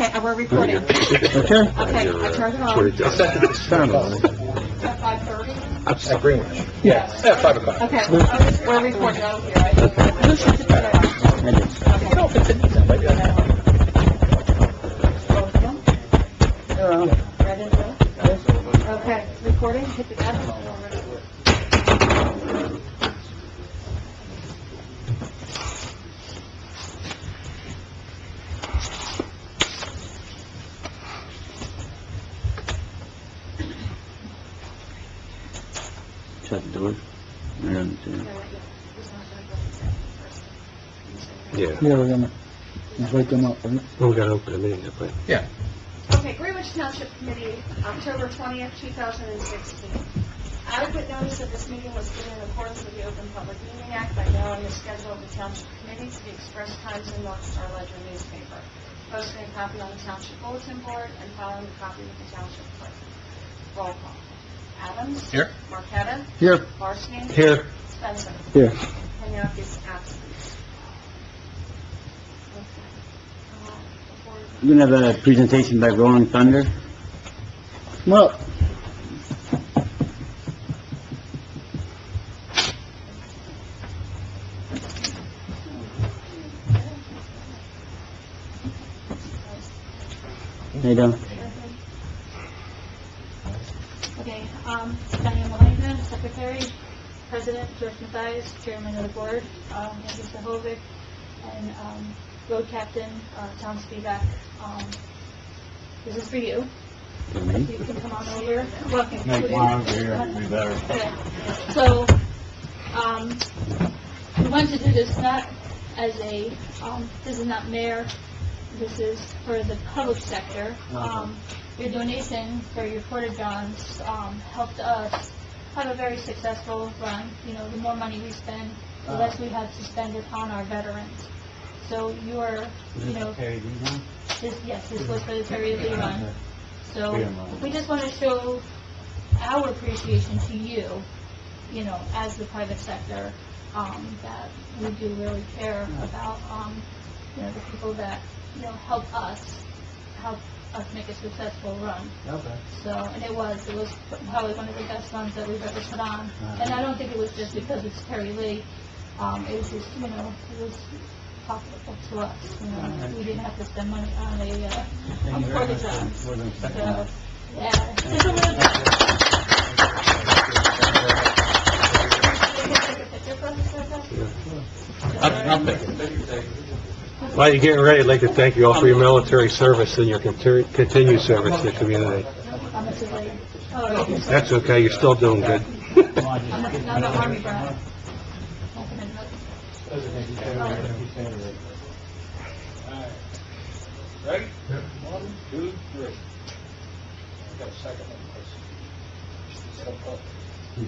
Okay, we're recording. Okay. Okay, I turned it on. At 5:30? At Greenwich. Yeah, at 5 o'clock. Okay, we're recording. Okay, recording, hit the button. Shut the door. Yeah. Yeah, we're gonna invite them up, right? Well, we gotta open the meeting, but... Yeah. Okay, Greenwich Township Committee, October 20th, 2016. Adequate notice of this meeting was given in accordance with the Open Public Meeting Act by mailing the schedule of the Township Committee to the express times in North Star Ledger newspaper, posting a copy on the Township Bulletin Board, and filing a copy with the Township Clerk. Roll call. Adams? Here. Marqueta? Here. Barsky? Here. Spencer? Here. Kenyuk is absent. We're gonna have a presentation by Rolling Thunder. Come up. How you doing? Okay, Diane Malanga, Secretary, President George Mathias, Chairman of the Board, Andrew Sahovic, and Road Captain Tom Spivak. This is for you. You can come on over. Welcome. Okay. So, we wanted to do this not as a, this is not mayor, this is for the public sector. Your donation for your porta-johns helped us have a very successful run. You know, the more money we spend, the less we have to spend it on our veterans. So your, you know, this was for the Terry Lee run. So we just want to show our appreciation to you, you know, as the private sector, that we do really care about, you know, the people that, you know, help us make a successful run. Okay. So, and it was probably one of the best runs that we've ever put on. And I don't think it was just because it's Terry Lee. It was just, you know, it was profitable to us. You know, we didn't have to spend money on porta-johns. So, yeah, it's a little bit. While you're getting ready, I'd like to thank you all for your military service and your continued service to the community. That's okay, you're still doing good. I'm an Army brat. Ready? 1, 2, 3. Got a second one. Just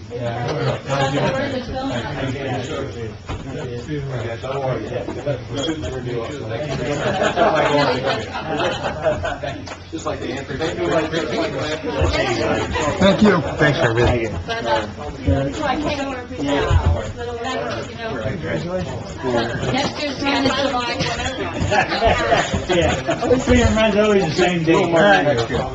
like the answer. Thank you. Thanks, everybody. So I came over and presented little letters, you know. Next year's man is July. Mine's always the same day.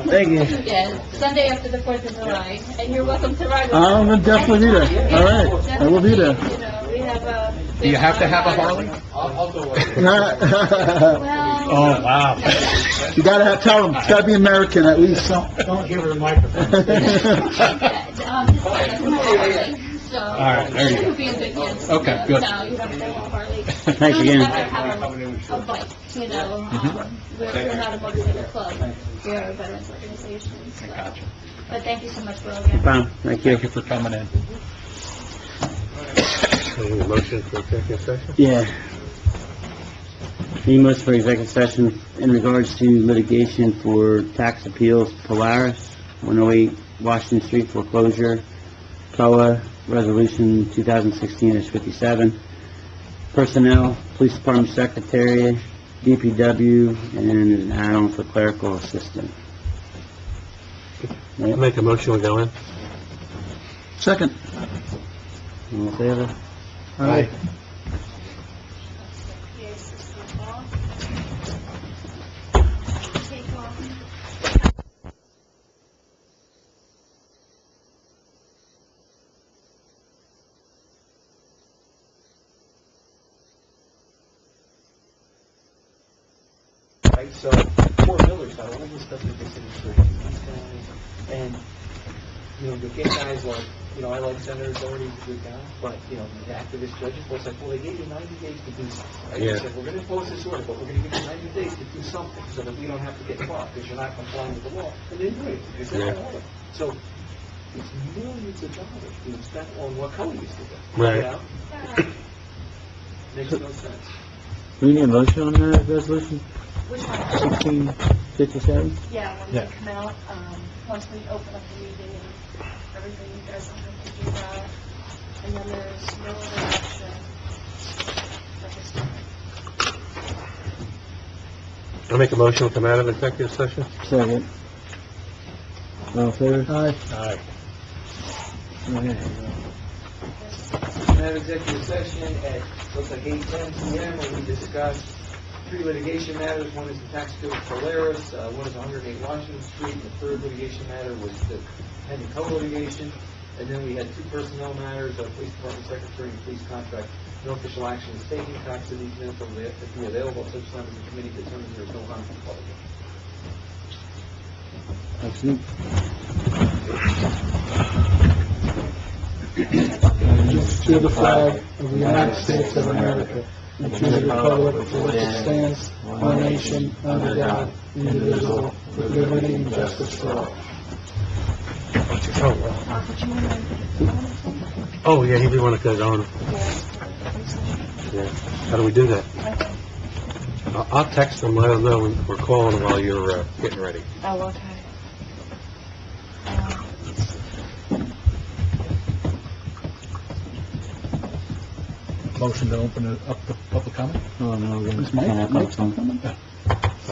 Thank you. Yeah, Sunday after the 4th of July, and you're welcome to ride with us. I'm gonna definitely be there. All right, I will be there. You know, we have a... Do you have to have a Harley? I'll do it. Well... Oh, wow. You gotta tell them, it's gotta be American at least. Don't give her a microphone. So, All right, there you go. you'll be in good hands. Okay, good. No, you don't have to have a Harley. Thanks again. You don't have to have a bike, you know. We're not a motorcycle club. We are a veterans organization. So. Gotcha. But thank you so much, Will, again. Fine. Thank you. Thank you for coming in. Any motion for executive session? Yeah. Any motion for executive session in regards to litigation for tax appeals, Polaris, 108 Washington Street foreclosure, POA, Resolution 2016-57, Personnel, Police Department Secretary, DPW, and an add-on for clerical assistant. I'll make a motion, we go in. Second. All in favor? All right. PA system call. right? So, poor Miller's got all this stuff that gets in the street, these guys, and, you know, you'll get guys like, you know, I like Senator Doherty, he's a good guy, but, you know, the activist judges will say, well, they gave you 90 days to do something, right? Yeah. They said, we're going to impose this order, but we're going to give you 90 days to do something, so that we don't have to get caught, because you're not complying with the law, and they do it, because they don't order. So, it's millions of dollars being spent on what Cody used to do. Right. You know? Makes no sense. Do we need a motion on the resolution Which one? 1657? Yeah, when Yeah. they come out, once we open up the meeting and everything, you guys don't have to do that. And then there's no other action for this time. I'll make a motion to come out of executive session. Second. All in favor? Aye. Aye. Okay. That executive session at, looks like 8:10 PM, where we discussed 3 litigation matters. One is the tax bill for Polaris, one is 108 Washington Street, and the third litigation matter was the pending co-litigation. And then we had 2 personnel matters, police department secretary and police contract. No official action is taken. Copies of these minutes will be available at such time as the committee determines there is no harm to the public. Excellent. To the flag of the United States of America, and to the republic for which it stands, one nation, under God, indivisible, with liberty and justice for all. Oh, yeah, he did want to go down. Yeah. How do we do that? I'll text them, let them know we're calling while you're getting ready. Oh, okay. Motion to open it up to public comment? Oh, no, we're Is gonna... Mike coming?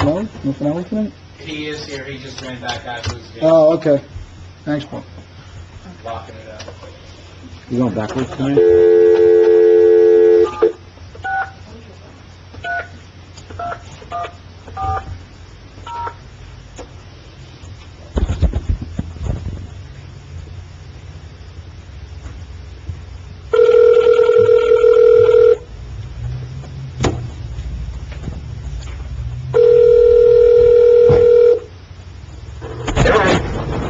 No? No finale tonight? He is here, he just ran back out to his gate, Oh, okay. Thanks, Paul. locking it up. You going backwards tonight?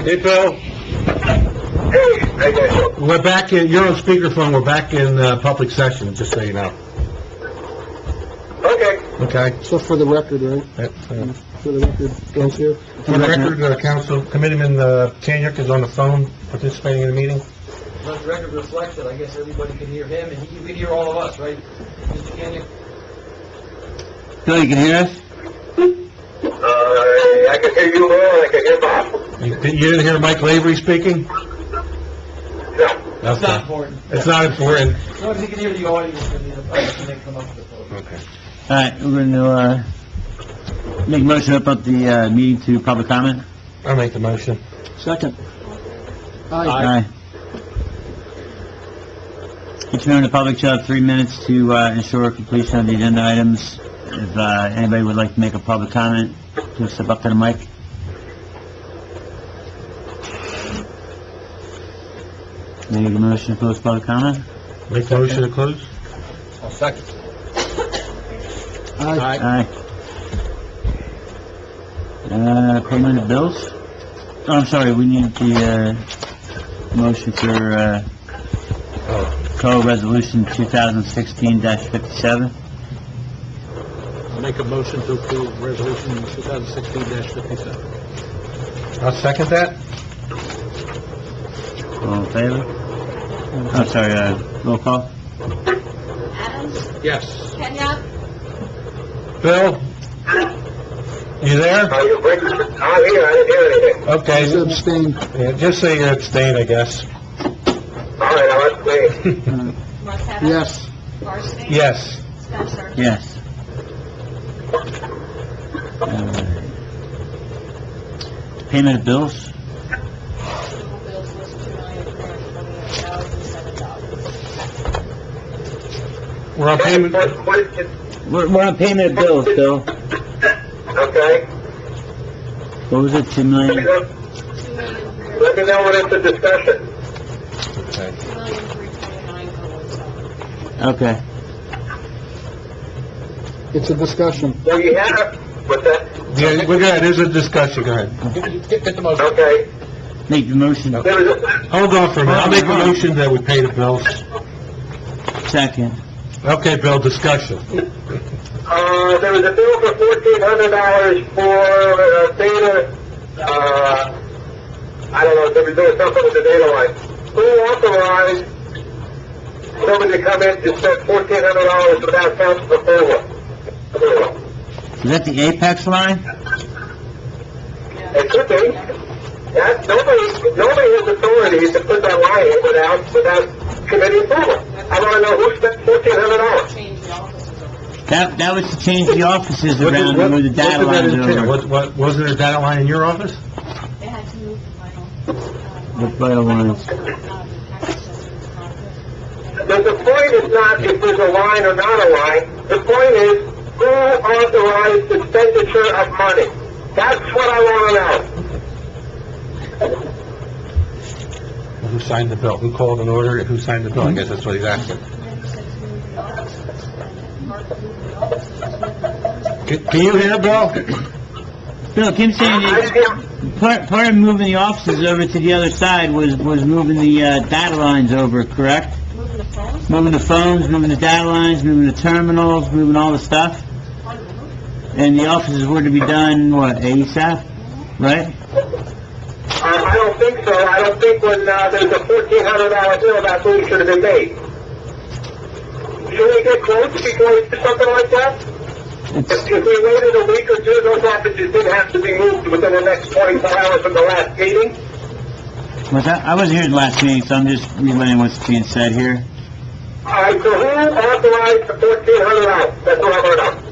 Hey, Phil. We're back in, you're on speakerphone, we're back in public session, just so you know. Okay. So for the record, right? For the record, goes here. For the record, Council Committeeman Tanyuk is on the phone participating in the meeting. Let the record reflect that I guess everybody can hear him, and you can hear all of us, right, Mr. Kenyon? Phil, you can hear us? I can hear you all, I can hear Bob. You didn't hear Mike Lavery speaking? No. It's not important. It's not important. As long as you can hear the audience, and the person that come up to the podium. Okay. All right, we're going to make a motion to open up the meeting to public comment. I'll make the motion. Second. Aye. Each member of the public shall have 3 minutes to ensure completion of the agenda items. If anybody would like to make a public comment, please step up to the mic. Make a motion to close public comment. Make the motion to close? I'll second. Aye. Payment of bills? Oh, I'm sorry, we need the motion for co-resolution 2016-57. I'll make a motion to approve resolution 2016-57. I'll second that. All in favor? I'm sorry, roll call? Adams? Yes. Kenya? Bill? You there? I'm here, I didn't hear anything. Okay. Please abstain. Yeah, just say you abstain, I guess. All right, I'll explain. Marqueta? Yes. Varsity? Yes. Spencer? Yes. Payment of bills? Bills was $2,328,007. We're on payment. First question, We're on payment of bills, Bill. okay? What was it, 2 million? Let me know when it's a discussion. Okay. Okay. It's a discussion. Well, you have What's that? Yeah, we're good, there's a discussion, go ahead. Get the motion. Okay. Make the motion. There was a, Hold on for a minute, I'll make a motion that we pay the bills. Second. Okay, Bill, discussion. there was a bill for $1,400 for, data, I don't know, there was something with the data line. Who authorized somebody to come in to spend $1,400 without council approval? Is that the Apex line? It could be. That, nobody has authority to put that line in without committee approval. I want to know who spent $1,400. That was to change the offices around and move the data lines over. What, wasn't there a data line in your office? They had to move the The vital lines. The point is not if there's a line or not a line. The point is who authorized expenditure of money. That's what I want to know. Who signed the bill? Who called an order? Who signed the bill? I guess that's what he's asking. Can you hear, Bill? Bill, Kim saying that part of moving the offices over to the other side was moving the data lines over, correct? Moving the phones, moving the data lines, moving the terminals, moving all the stuff? And the offices were to be done, what, ASAP, right? I don't think so. I don't think when there's a $1,400 bill, that move should have been made. Should we get quotes before we do something like that? If we waited a week or two, those offices didn't have to be moved within the next 24 hours from the last meeting. What's that? I wasn't here at the last meeting, so I'm just relaying what's being said here. All right, so who authorized the $1,400? That's what I want to know.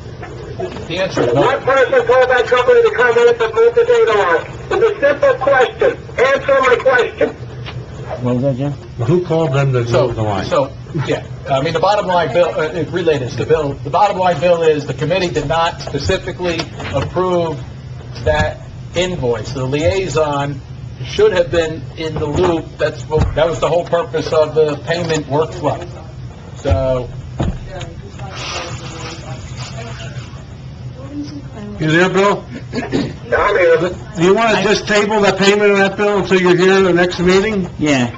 The answer is no. What person told that company to come in and move the data line? It's a simple question. Answer my question. What was that, Jim? Who called them to move the line? Yeah, I mean, the bottom line, Bill, related to the bill, the bottom line, Bill, is the committee did not specifically approve that invoice. The liaison should have been in the loop. That was the whole purpose of the payment workflow. So, You there, Bill? I'm here. Do you want to just table that payment of that bill until you're here in the next meeting? Yeah.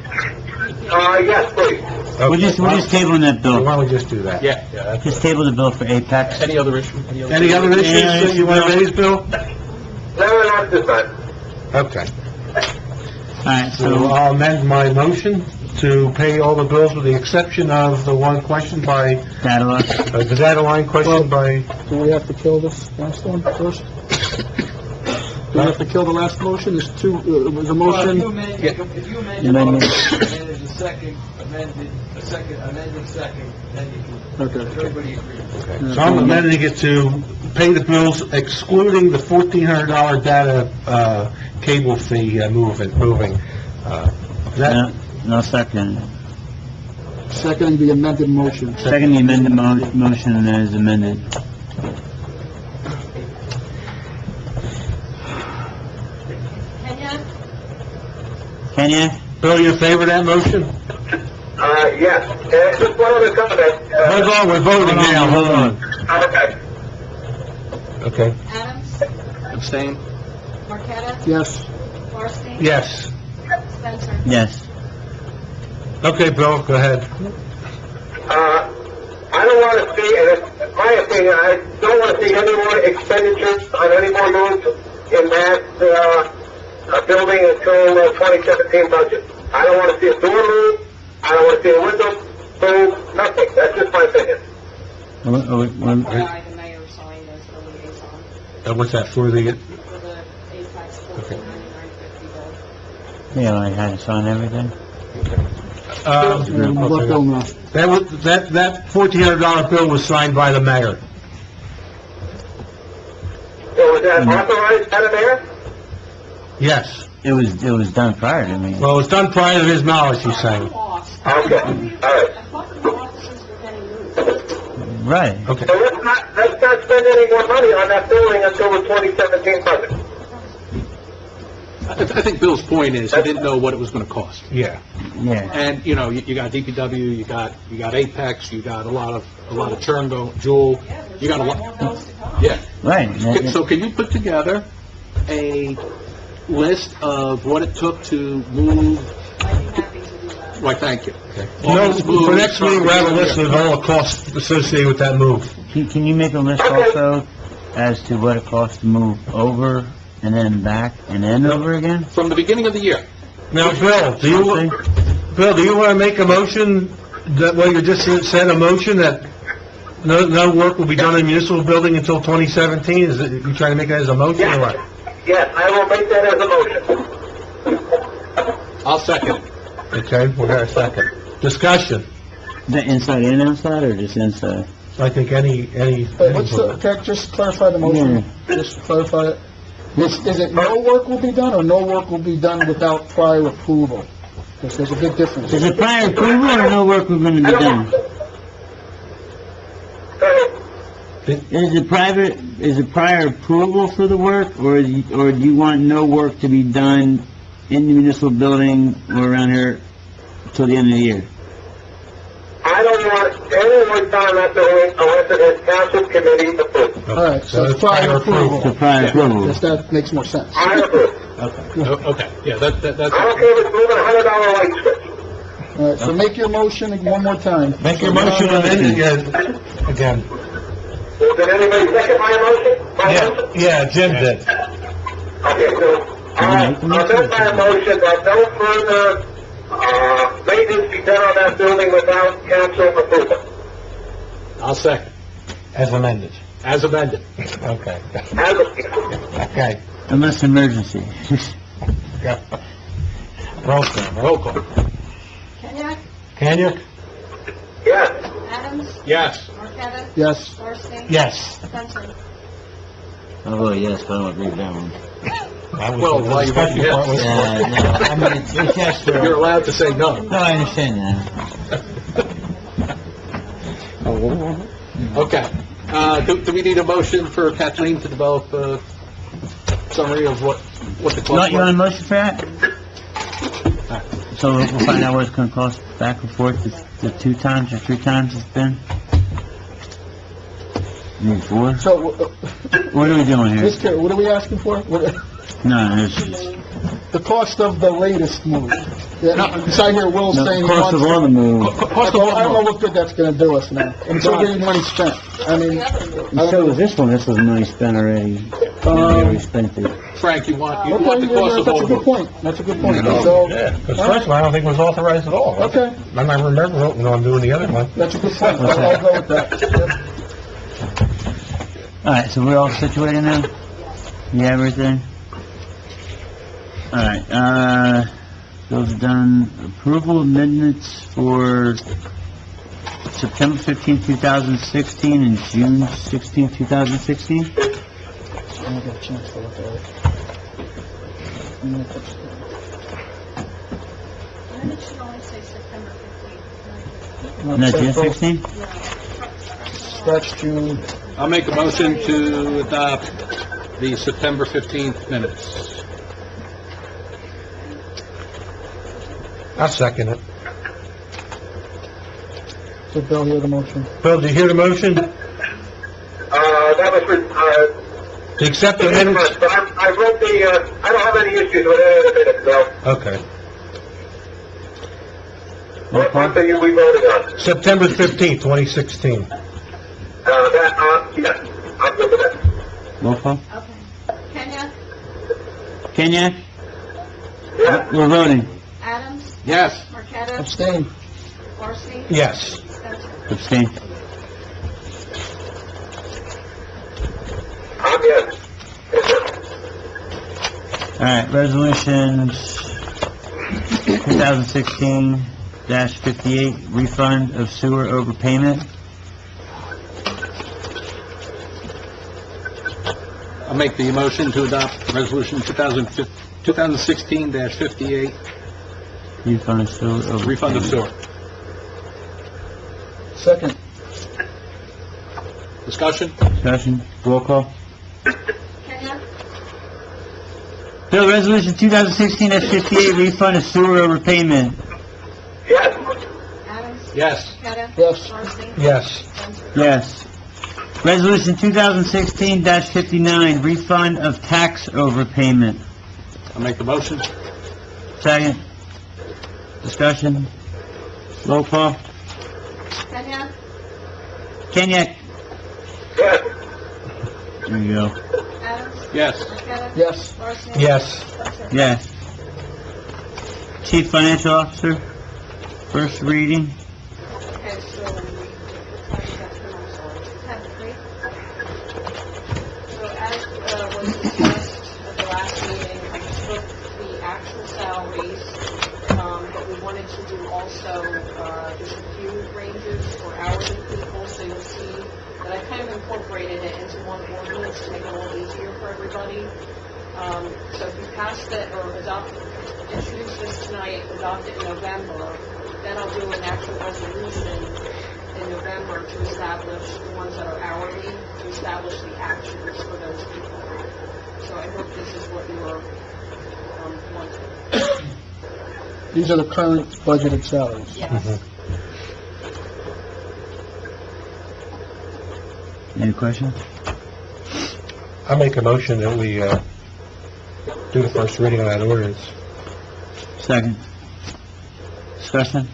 Yes, please. We're just tabling that bill. Why don't we just do that? yeah, that's Just table the bill for Apex. Any other issue? Any other issues that you want to raise, Bill? No, not this time. Okay. Alright, So so, I'll amend my motion to pay all the bills with the exception of the one question by, data line. the data line question by, Do we have to kill this last one first? Do we have to kill the last motion? There's two, was a motion... If you amend your Amendment. motion, and there's a second, amended second, then you can, Okay. everybody agrees. so I'm amending it to pay the bills excluding the $1,400 data, cable fee, moving. No, second. Seconding the amended motion. Second, the amended motion and as amended. Kenya? Bill, you in favor of that motion? Yes. Just one other comment. Hold on, we're voting now, hold on. Okay. Okay. Adams, Abstain? Marqueta, Yes. Morrissey, Yes. Spencer. Yes. Okay, Bill, go ahead. I don't want to see, and in my opinion, I don't want to see any more expenditures on any more moves in that building until the 2017 budget. I don't want to see a door move. I don't want to see a window move. Nothing. That's just my opinion. The mayor signed as the liaison What's that, for the, for the Apex Okay. 4950 bill. Yeah, I had to sign everything. Let Bill know. that $1,400 bill was signed by the mayor. So was that authorized by the mayor? Yes. It was done prior to me. Well, it's done prior to his knowledge, he's saying. Lost. Okay. All right. I thought the offices were getting moved. Right. Okay. So let's not spend any more money on that building until the 2017 budget. I think Bill's point is he didn't know what it was going to cost. Yeah. Yeah. And, you know, you got DPW, you got Apex, you got a lot of churn going, Jewel, you got a lot. More bills to come. Yeah, Right. So can you put together a list of what it took to move? I'd be happy to do that. Right, thank you. No, for next meeting, we'll have a list of all the costs associated with that move. Can you make a list also as to what it costs to move over and then back and then over again? From the beginning of the year. Now, Bill, do you want to make a motion that, well, you just said a motion that no work will be done in the municipal building until 2017? Is it, you trying to make that as a motion or what? Yes, I will make that as a motion. I'll second it. Okay, we got a second. Discussion. The inside and outside, or just inside? I think any. What's the, can I just clarify the motion? Just clarify it. Is it no work will be done, or no work will be done without prior approval? Because there's a big difference. Is it prior approval or no work we're going to be done? Is it prior approval for the work, or do you want no work to be done in the municipal building or around here till the end of the year? I don't want any work done on that building unless it has Township Committee approval. All right, so it's prior approval. So prior approval. Yes, that makes more sense. I approve. Okay, yeah, that's... I don't care if it's moving a $100 light switch. All right, so make your motion one more time. Make your motion and then again. Well, did anybody second my motion? Yeah, Jim did. Okay, so, I'll make my motion that no further, maintenance be done on that building without council approval. I'll second. As amended. As amended. Okay. As a, Okay. Unless emergency. Yeah. Roll call. Roll call. Kenyak? Kanyuk? yes. Adams? Yes. Marqueta? Yes. Marcy? Yes. Spencer? I'll vote yes, but I don't agree with that one. Well, why you voting yes? No, I mean, it's yes for... You're allowed to say no. No, I understand that. Okay. Do we need a motion for Kathleen to develop a summary of what the cost was? You want a motion for that? So we'll find out what it's gonna cost back and forth, the 2 times or 3 times it's been? Maybe 4? So, What are we doing here? Mr. What are we asking for? No, it's... The cost of the latest move. Yeah, because I hear Will saying... The cost of all the moves. I don't know what good that's gonna do us now. And so getting money spent. I mean... And so was this one, this was money spent already. We already spent it. Frank, you want the Okay, cost of that's all a good moves? point. That's a good point. So, Yeah, because the first one I don't think was authorized at all. okay, And I remember voting on doing the other one. that's a good point. I'll go with that. Yep. Alright, so we're all situated now? You have everything? Alright, those are done. Approval of minutes for September 15, 2016 and June 16, 2016? I didn't get a chance to look at it. I'm gonna put- And it should only say September 15th. Not June 16? That's June. I'll make a motion to adopt the September 15th minutes. I'll second it. So Bill, hear the motion. Bill, did you hear the motion? That was for, To accept the minutes? but I wrote the, I don't have any issues with any of the minutes, so. Okay. What month are we voting on? September 15th, 2016. Yes, I'm good with that. Roll call? Okay. Kenyak? Kenyak? Yeah. We're voting. Adams? Yes. Marqueta? Abstain. Marcy? Yes. Spencer? Abstain. I'm yes. Alright, resolutions 2016-58, refund of sewer overpayment. I'll make the motion to adopt resolution 2016-58, Refund of sewer overpayment. refund of sewer. Second. Discussion? Discussion, roll call. Kenyak? Bill, resolution 2016-58, refund of sewer overpayment. Yes. Adams? Yes. Marqueta? Yes. Marcy? Yes. Spencer? Yes. Resolution 2016-59, refund of tax overpayment. I'll make the motion. Second. Discussion. Roll call. Kenya? Kenyak. Yes. There you go. Adams? Yes. Marqueta? Yes. Marson? Yes. Spencer? Yes. Chief Financial Officer, first reading. Okay, so we have three. So as was discussed at the last meeting, I took the actual salaries, but we wanted to do also, there's a few ranges for hourly people, so you'll see that I kind of incorporated it into one ordinance to make it a little easier for everybody. So if you pass it or introduce this tonight, adopt it in November, then I'll do an actual resolution in November to establish the ones that are hourly, to establish the actuals for those people. So I hope this is what you are wanting. These are the current budgeted salaries. Yes. Any questions? I make a motion that we, do the first reading on that ordinance. Second. Discussion.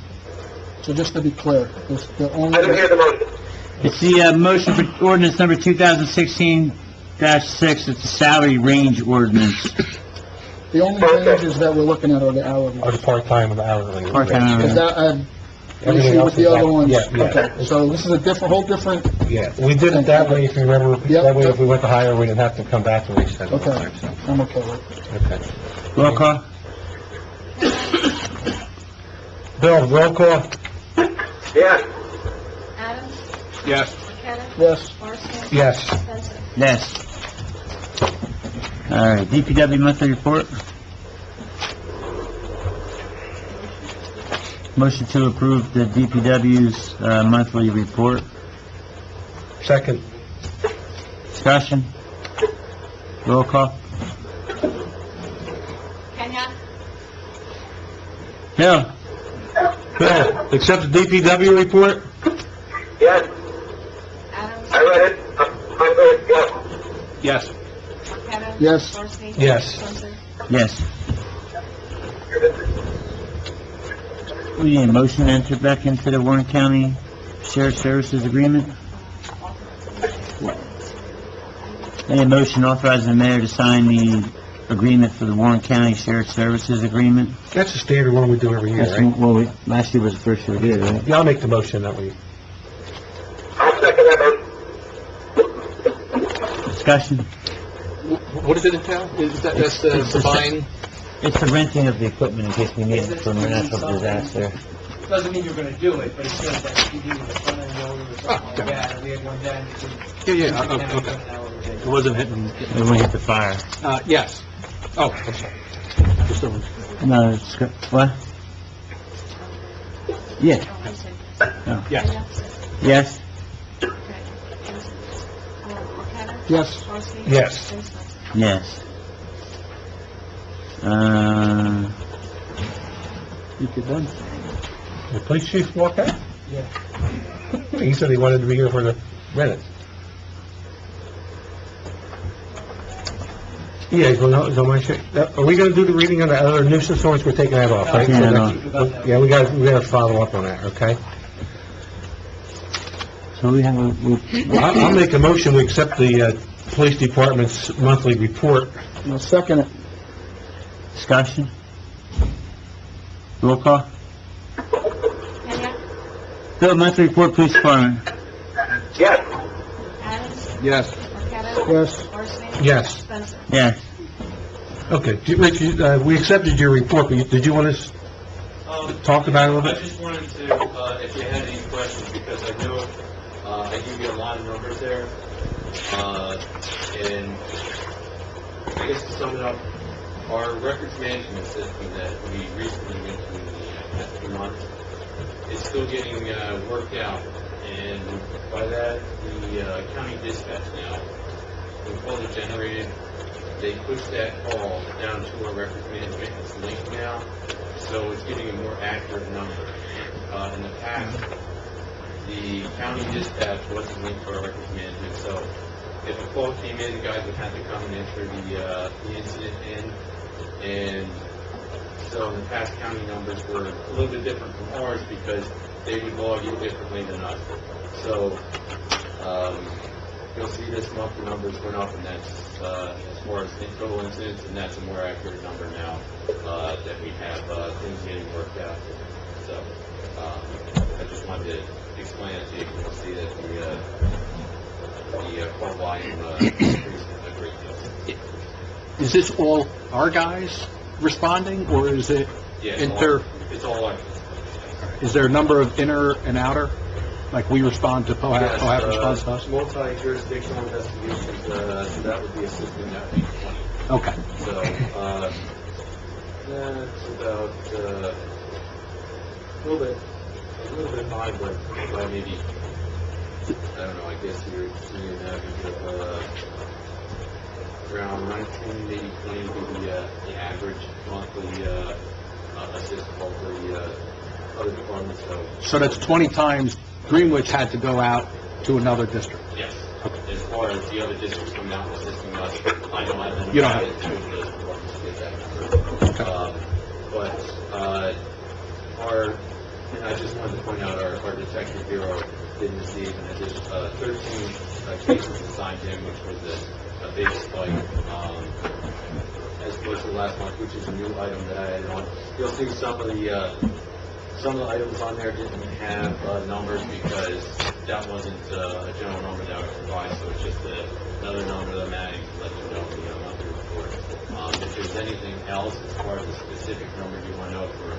So just to be clear, it's the I didn't only, hear the motion. It's the motion for ordinance number 2016-6. It's the salary range ordinance. the only changes that we're looking at are the hourly. Or the part-time and the hourly. Part-time. Is that, an Everything issue else with the is other that- ones? yeah, yeah. Okay, so this is a whole different, Yeah, we did it that way, if you remember. Yep, That way, yep. if we went to higher, we didn't have to come back and reset it. okay, I'm okay with it. Okay. Roll call. Bill, roll call? Yes. Adams? Yes. Marqueta? Yes. Marson? Yes. Spencer? Yes. All right, DPW monthly report. Motion to approve the DPW's monthly report. Second. Discussion. Roll call. Kenya? Bill. Bill, accept the DPW report? Yes. Adams? I read it. I'm good. Yes. Yes. Marqueta? Yes. Marson? Yes. Spencer? Yes. We need a motion to enter back into the Warren County Shared Services Agreement. Any motion authorizing the mayor to sign the agreement for the Warren County Shared Services Agreement? That's the standard one we do every year, That's, right? well, last year was the first year we did it, right? Yeah, I'll make the motion that we... I'll second that motion. Discussion. What does it entail? Is that, that's the buying? It's the renting of the equipment in case we need it for a natural disaster. Doesn't mean you're gonna do it, but it says that you need a front end loader or something like that, and we had one down, Yeah, okay. It wasn't hitting... It won't hit the fire. Yes. Oh, I'm sorry. Just over. No, it's, what? Yeah. Yes. Yes? Marqueta? Yes. Marson? Yes. And Spencer? Yes. You could done. The police chief walk out? Yeah. He said he wanted to be here for the minutes. Yeah, he's going on my shit. Are we gonna do the reading on the other nuisance ordinance? We're taking that off, right? Yeah, no. Yeah, we gotta follow up on that, okay? So we have a, I'll make a motion, we accept the, police department's monthly report. I'll second it. discussion? Roll call? Kenya? Bill, monthly report, police department. Yes. Adams? Yes. Marqueta? Yes. Marson? Yes. Spencer? Yes. Okay, Rich, we accepted your report, but did you want to talk about it a little I bit? just wanted to, if you had any questions, because I know, I give you a lot of numbers there, and I guess to sum it up, our records management system that we recently went through in the past few months is still getting worked out, and by that, the county dispatch now, when calls are generated, they push that call down to our records management. It's linked now, so it's getting a more accurate number. In the past, the county dispatch wasn't linked to our records management, so if a quote came in, the guys would have to come and enter the incident in, and so in the past, county numbers were a little bit different from ours because they would log it differently than us. So you'll see this month the numbers went up, and that's as far as total incidents, and that's a more accurate number now that we have things getting worked out. So I just wanted to explain it to you. You'll see that the call volume increased a great deal. Is this all our guys responding, or is it It's all our. Is there a number of inner and outer? Like we respond to POHAP, Yes, POHAP responds to us? multi-jurisdictional investigations, so that would be a system that would be 20. Okay. So, that's about, a little bit high, but by maybe, I don't know, I guess you're seeing an average of, around 19, maybe 20 would be the average monthly, assist for the, other departments, So that's 20 times Greenwich had to go out to another district? Yes. As far as the other districts coming out and assisting us, I don't have any. You don't have it. to those departments to get that number. But and I just wanted to point out, our detective bureau did receive an additional 13 cases assigned to him, which was a big spike as opposed to last month, which is a new item that I added on. You'll see some of the items on there didn't have numbers because that wasn't a general number that I would provide, so it's just another number that I'm adding to let you know the monthly report. If there's anything else as far as a specific number you want to know for,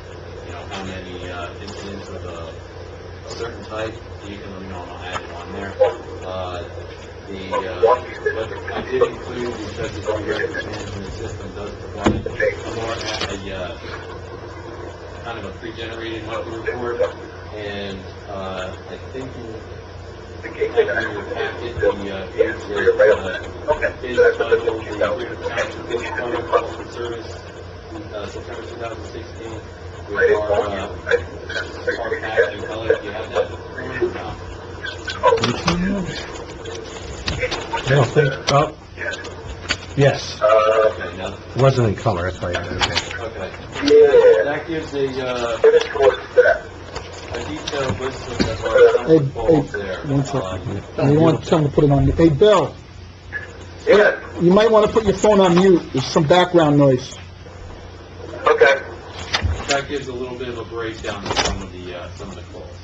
how many incidents of a certain type, you can let me know and I'll add it on there. But I did include, because the records management system does provide a kind of a pre-generated monthly report, and I think in your packet, the page is titled the Township Committee Service, September 2016, with our packet and color. Do you have that or not? I don't think, yes. Okay, now, It wasn't in color, that's why I had it. okay. That gives a detailed list of our goals there. One second. You want someone to put it on, hey, Bill, Yeah, you might want to put your phone on mute, there's some background noise. okay. That gives a little bit of a breakdown of some of the calls.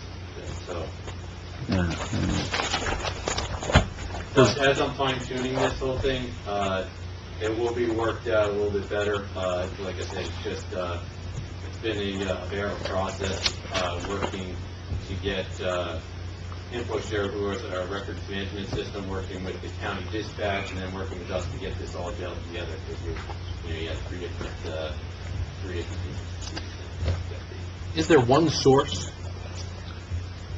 So, as I'm fine tuning this whole thing, it will be worked out a little bit better. Like I said, it's been a barren process, working to get InfoShare, who is our records management system, working with the county dispatch, and then working with us to get this all gelled together, because you have three different Is there one source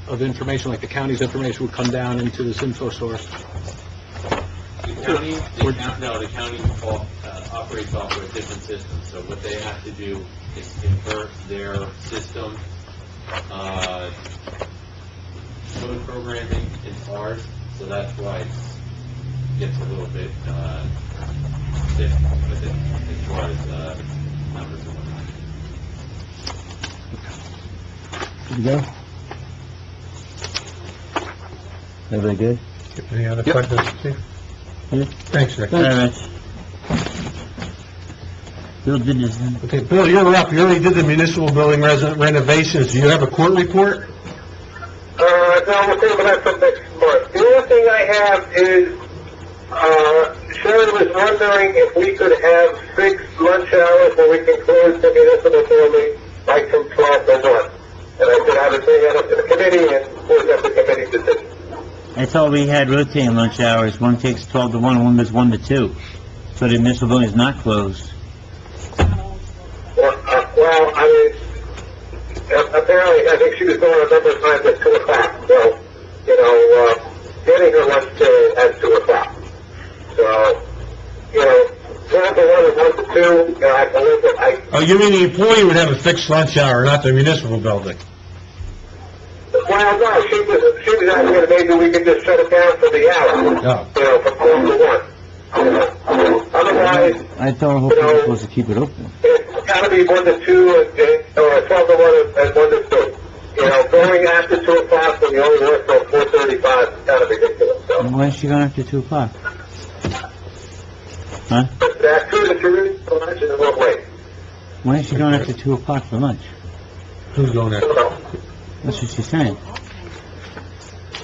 of information, like the county's information would come down into this info source? The county operates off of a different system, so what they have to do is convert their system code programming into ours, so that's why it gets a little bit stiff with it as far as numbers and whatnot. Good to go? Everybody good? Any other questions, Chief? Thanks, Rick. All right, Rich. Bill did this, then. Okay, Bill, you're up. You already did the municipal building renovations. Do you have a court report? No, we'll think about that next month. The other thing I have is, Sharon was wondering if we could have fixed lunch hours where we can close the municipal building like from 12 to 1. And I said I would bring that up to the committee and force up the committee decision. I thought we had rotating lunch hours. One takes 12 to 1, and one goes 1 to 2. So the municipal building is not closed. Well, I mean, apparently, I think she was going a number of times at 2 o'clock. So, getting her lunch at 2 o'clock. So, 12 to 1 and 1 to 2, I believe that Oh, you mean the employee would have a fixed lunch hour, not the municipal building? No, Well, no, she was asking that maybe we could just shut it down for the hour. Oh. You know, from 12 to 1. Otherwise, I thought we were supposed to keep it open. it's gotta be 1 to 2, or 12 to 1 and 1 to 2. You know, going after 2 o'clock when you only work till 4:35 is kind of ridiculous, so. Why is she going after 2 o'clock? Huh? That's true that you're really so much in the wrong way. Why is she going after 2 o'clock for lunch? Who's going there? That's what she's saying.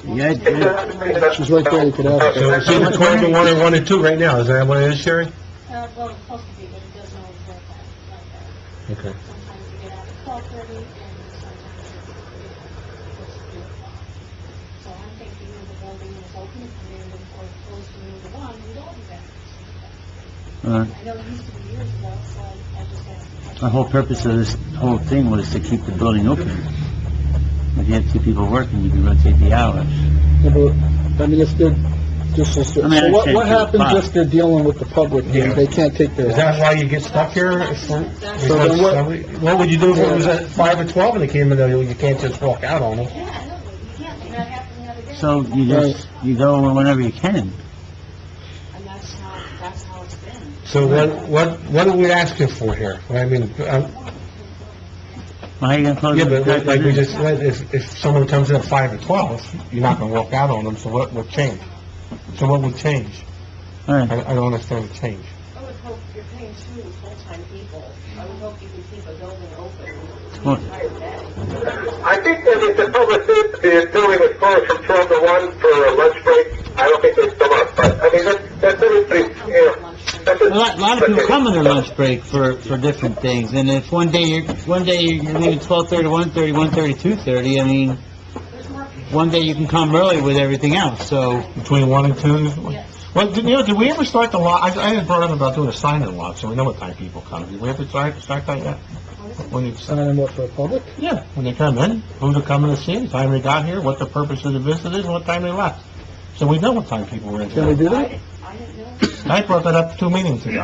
Yeah, She's right there, you could ask So her. it's either 12 to 1 or 1 to 2 right now, is that what it is, Sherry? Well, it's supposed to be, but it doesn't always work like that. Okay. Sometimes you get out at 12:30, and sometimes it's 2 o'clock. So I'm thinking when the building is open, if you're in or close to noon to 1, we'd all be back. I know it used to be years ago, so I just had... The whole purpose of this whole thing was to keep the building open. If you have 2 people working, you can rotate the hours. Yeah, but, I mean, if they're just, I mean, I so understand what happens 2 if they're dealing with the public Yeah. and they can't take their Is that why you get stuck here? What would you do if it was at 5 or 12 and they came in there, you can't just walk out on them? Yeah, I know, but you can't, that happened the other day. So you go whenever you can. And that's how it's been. So what are we asking for here? I mean, Why are you going to close yeah, it? but like we just said, if someone comes in at 5 or 12, you're not gonna walk out on them, so what would change? So what would change? All right. I don't understand the change. I would hope you're paying 2 full-time people. I would hope you could keep a building open Well- the entire day. I think that if the public building was closed from 12 to 1 for a lunch break, I don't think they'd come up. But, I mean, that's everybody, you know. A lot of people come on their lunch break for different things, and if one day you're leaving 12:30 to 1:30, 1:30 2:30, I mean, one day you can come early with everything else, so... Between 1 and 2? Yes. Well, did we ever start the lot? I had brought up about doing a sign-in lot, so we know what time people come. Did we ever start that yet? When you sign in what, for the public? Yeah, when they come in, who's coming to see, the time they got here, what the purpose of the visit is, and what time they left. So we know what time people were in. Can we do that? I didn't know. I brought that up 2 meetings ago.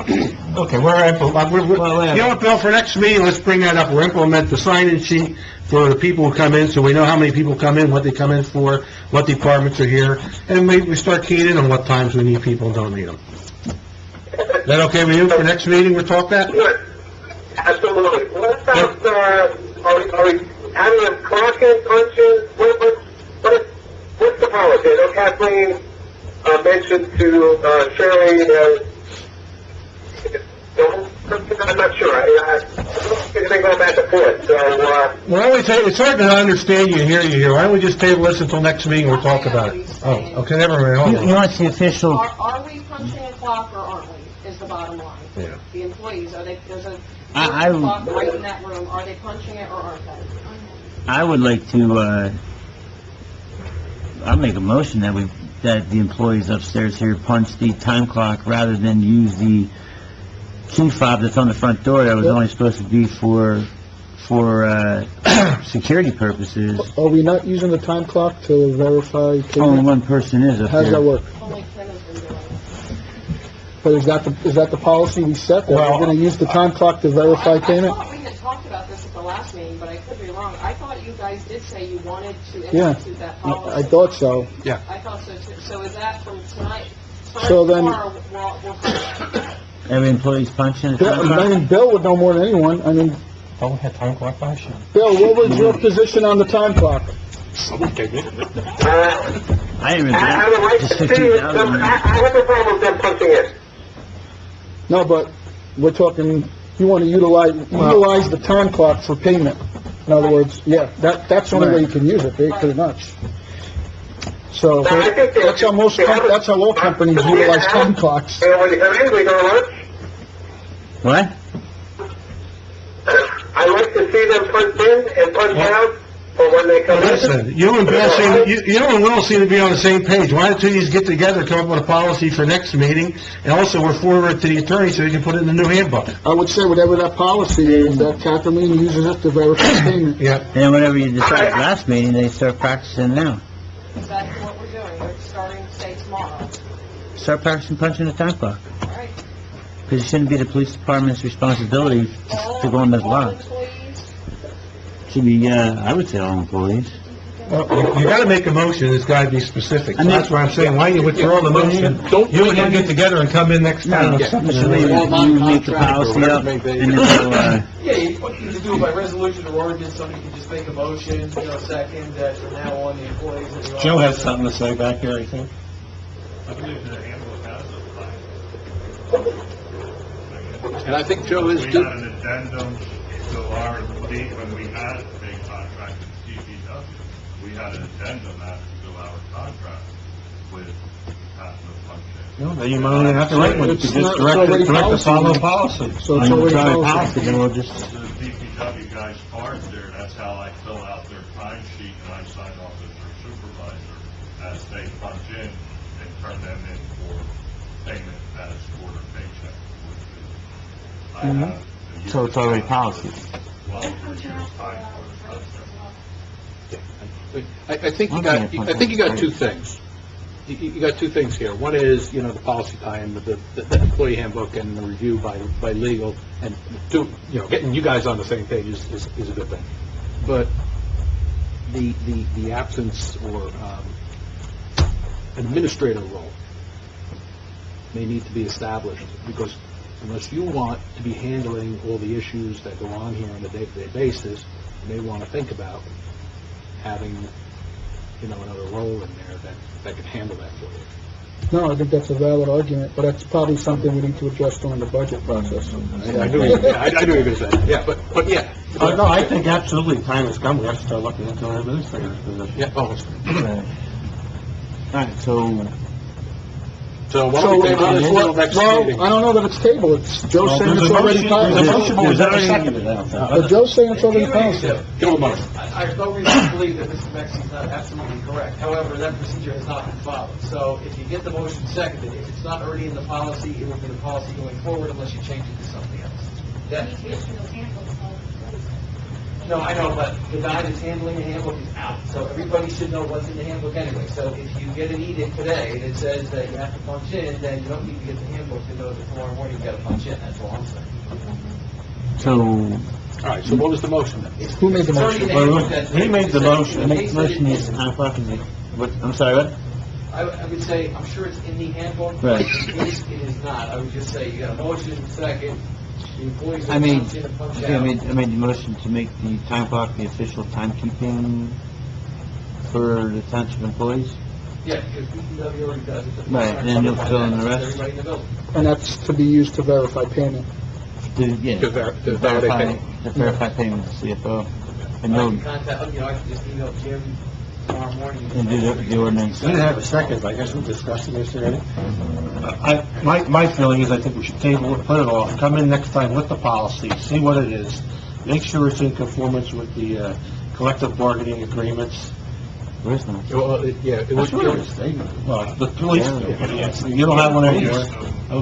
Okay, you know what, Bill, for next meeting, let's bring that up. We'll implement the sign-in sheet for the people who come in, so we know how many people come in, what they come in for, what departments are here, and we start keying in on what times we need people and don't need them. Is that okay with you for next meeting, we'll talk that? Good. Absolutely. What about, are we having them clock in, punch in? What's the policy? I know Kathleen mentioned to Shirley, I'm not sure. It's been going back and forth, so, Well, it's hard to understand you and hear you here. Why don't we just table this until next meeting, we'll talk about it. Oh, okay, never mind, hold You on. want the official... Are we punching a clock or aren't we, is the bottom line. Yeah. The employees, there's a I- clock right in that room, are they punching it or aren't they? I would like to, I'll make a motion that the employees upstairs here punch the time clock rather than use the key fob that's on the front door that was only supposed to be for security purposes. Are we not using the time clock to verify Only payment? one person is up How does that there. work? Only Kim has been doing it. But is that the policy we set, that Well, we're gonna use the time clock to verify I payment? thought we had talked about this at the last meeting, but I could be wrong. I thought you guys did say you wanted to Yeah. institute that I policy. thought so. I thought so too. So is that from tonight? So then- Tomorrow, we'll Every employee's punching the Bill, time I clock? mean, Bill would know more than anyone. I mean, Oh, we had time clock last year. Bill, what was your position on the time clock? I didn't I remember have a that. right Just to see, 15,000. I have no problem with them punching in. No, but we're talking, you want to utilize the time clock for payment. In other words, yeah, that's the only way you can use it, pretty much. So, I think that's how all companies utilize time clocks. And when you come in, we go to lunch. What? I like to see them punch in and punch out for when they come in. Listen, you and Will seem to be on the same page. Why don't you get together, come up with a policy for next meeting, and also we'll forward it to the attorney so he can put it in the new handbook. I would say whatever that policy is, that Kathleen uses it to verify payment. Yeah. And then whatever you decided last meeting, they start practicing now. That's what we're doing. We're starting, say, tomorrow. Start practicing punching the time clock. All right? Because it shouldn't be the police department's responsibility to go on those All lots. employees, Should be, I would say all employees. Well, you gotta make a motion, it's gotta be specific. So I mean- that's why I'm saying, why don't you withdraw the motion? You and him get together and come in next time with something. Mr. Lee, you make the policy up, and then we'll, Yeah, you can do it by resolution or ordinance, somebody can just make a motion, second, that from now on, the employees in the office... Joe has something to say back here, I think. I believe the handbook has a And I think Joe is We due. had an addendum to our, when we had a contract with DPW, we had an addendum added to our contract with having a function. No, then you might only have to write one, you It's could just not- it's already direct to follow policy. policy. So it's already policy. then we'll just, The DPW guys parked there, that's how I fill out their time sheet, and I sign off as their supervisor as they punch in and turn them in for payment as for their paycheck. I have a year's so it's already time policy. for- Well, there's year's time for it. I think you got two things. You got two things here. One is, the policy tie-in with the employee handbook and the review by legal, and two, getting you guys on the same page is a good thing. But the absence or administrator role may need to be established, because unless you want to be handling all the issues that go on here on a day-to-day basis, you may want to think about having, another role in there that can handle that for you. No, I think that's a valid argument, but that's probably something we need to address during the budget process. I knew you were going to say that, yeah, but yeah. No, I think absolutely time has come, we have to start looking into an administrator's position. Yeah, all right, so why don't we table this until next meeting? I don't know that it's tabled. Joe's saying There's it's a already motion, policy. there's a motion, there's already seconded. But Joe's saying it's already policy. Kill the motion. I have no reason to believe that Mr. Mexi's not absolutely correct. However, that procedure has not been followed. So if you get the motion seconded, if it's not already in the policy, it will be the policy going forward unless you change it to something else. That- No, I know, but the guy that's handling the handbook is out, so everybody should know what's in the handbook anyway. So if you get an edict today that says that you have to punch in, then you don't need to get the handbook to know that tomorrow morning you've got to punch in, that's all I'm saying. so, All right, so what was the motion then? Who made the It's already in motion? handbook that- He made the motion. In make case the motion that is 9 o'clock, is it? What, I'm sorry, what? I would say, I'm sure it's in the handbook, Right. but in case it is not, I would just say, you got a motion, second, the employees I will made, punch in and punch I out. made the motion to make the time clock the official timekeeping for the township employees. Yeah, because DPW already does it. Right, and then you'll fill in the rest. Everybody in the building. And that's to be used to verify payment. To To verify payment to CFO. And I no, can contact, I can just email Jim tomorrow morning. and do the ordinance. We didn't have a second, but I guess we're discussing this already. My feeling is I think we should table it, put it off, come in next time with the policy, see what it is, make sure it's in conformance with the collective bargaining agreements. There is no. Well, it was, Well, the police, you don't have one anymore?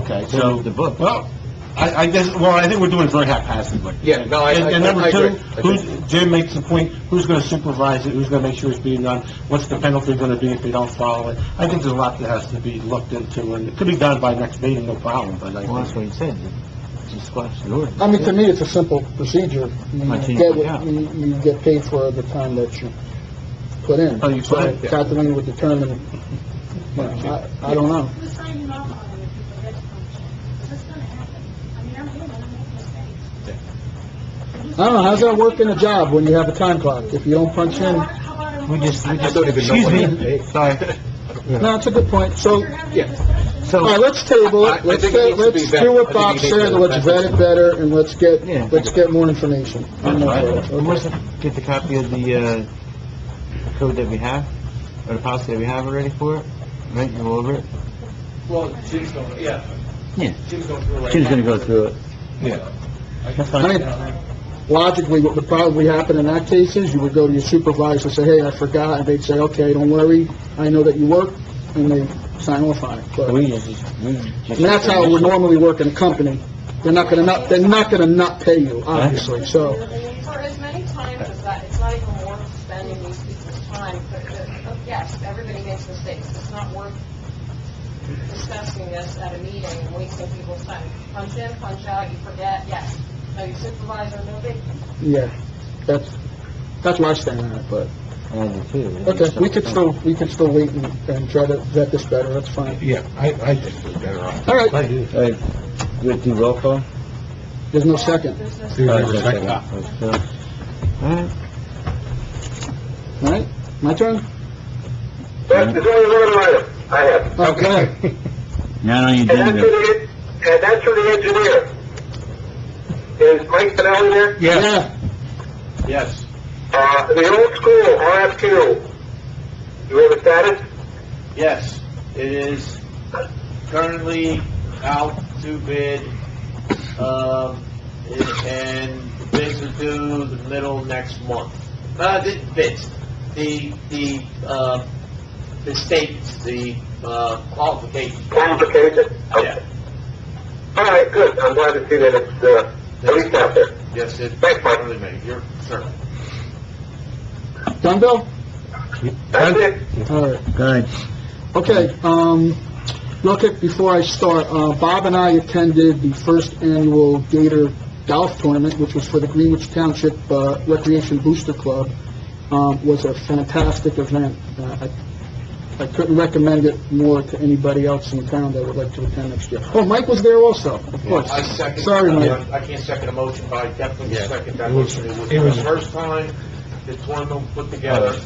Okay, so, The book. well, I guess, I think we're doing it very haphazardly. yeah, no, I And number I two, agree. Jim makes the point, who's going to supervise it, who's going to make sure it's being done, what's the penalty going to be if they don't follow it? I think there's a lot that has to be looked into, and it could be done by next meeting, no problem, but I Well, that's think... what he said, just squash the ordinance. I mean, to me, it's a simple procedure. Might You change get the account. you get paid for the time that you put in. Oh, you put in, yeah. Kathleen would determine, I don't know. Who's signing off on it if people get function? What's gonna happen? I mean, I'm human, I make mistakes. I don't know, how's that work in a job when you have a time clock? If you don't punch in? How about We just, I don't even know. excuse me, sorry. No, it's a good point. So, you're having Yeah. a discussion? all right, let's table I it. Let's think it needs to be let's vetted. do I what think Bob it needs to said, be let's vet it better, and Yeah. let's get more information. I'm all for it. And let's get the copy of the, code that we have, or the policy that we have already for it, right, and go over it? Well, Jim's going, yeah. Yeah. Jim's going through it right now. Jim's gonna go through it. Yeah. That's I fine. mean, logically, what would probably happen in that case is you would go to your supervisor and say, hey, I forgot, and they'd say, okay, don't worry, I know that you work, and they sign off on it. But, We and just... that's how it would normally work in a company. They're not gonna not pay you, obviously, so. For as many times as that, it's not even worth spending these people's time. Yes, everybody makes mistakes. It's not worth discussing this at a meeting and wasting people's time. Punch in, punch out, you forget, yes. No, your supervisor, no big. Yeah, that's That's where I stand on it, but, I do too. okay, we could still wait and try to vet this better, that's fine. Yeah, I think we're better off. All right, I do. All right, we'll do roll call. there's no second. There's no There's second. never second. All right. All right, my turn? There's only one item I have. Okay. Not on your And that's agenda. for the engineer. Is Mike Finelli there? Yes. Yes. The old school, RFQ, do we have a status? Yes, it is currently out to bid, and the bids are due the middle of next month. The bids, the statements, the qualifications. Qualification? Yeah. All right, good. I'm glad to see that it's, at least out there. Yes, it's Thanks, Mike. currently made. You're, sir. Done, Bill? That's it. All right. Go ahead. Okay, real quick before I start, Bob and I attended the first annual Gator Golf Tournament, which was for the Greenwich Township Recreation Booster Club. Was a fantastic event. I couldn't recommend it more to anybody else in town that would like to attend next year. Oh, Mike was there also, of course. I second. Sorry, Mike. I can't second a motion, but I definitely second that It was- motion. it was- the first time the tournament put together a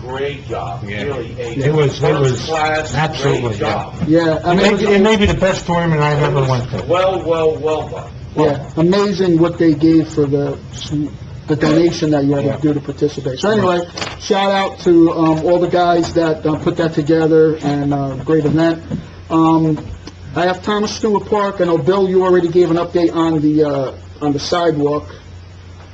great job, Yeah. really, It was first-class, absolutely, great job. Yeah, I mean, It may be the best tournament I've ever went to. Well done. yeah, amazing what they gave for the donation that you had to do to participate. So anyway, shout out to all the guys that put that together, and great event. I have Thomas Stewart Park. I know, Bill, you already gave an update on the sidewalk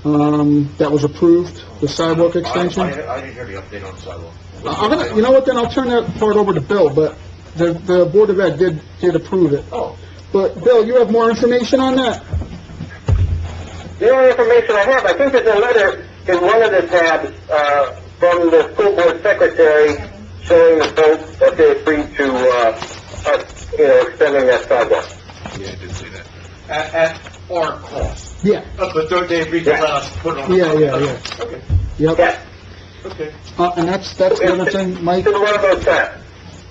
that was approved, the sidewalk extension. I didn't hear the update on the sidewalk. I'm gonna, you know what, then I'll turn that part over to Bill, but the Board of Ed did approve it. Oh. But, Bill, you have more information on that? The only information I have, I think there's a letter in one of the tabs, from the school board secretary showing the vote that they agreed to, us, extending that sidewalk. Yeah, I did see that. At our cost. Yeah, But don't they agree to let us put it on? yeah. Okay, Yep. Yeah, okay. And that's the other thing, Mike, it's in one of those tabs.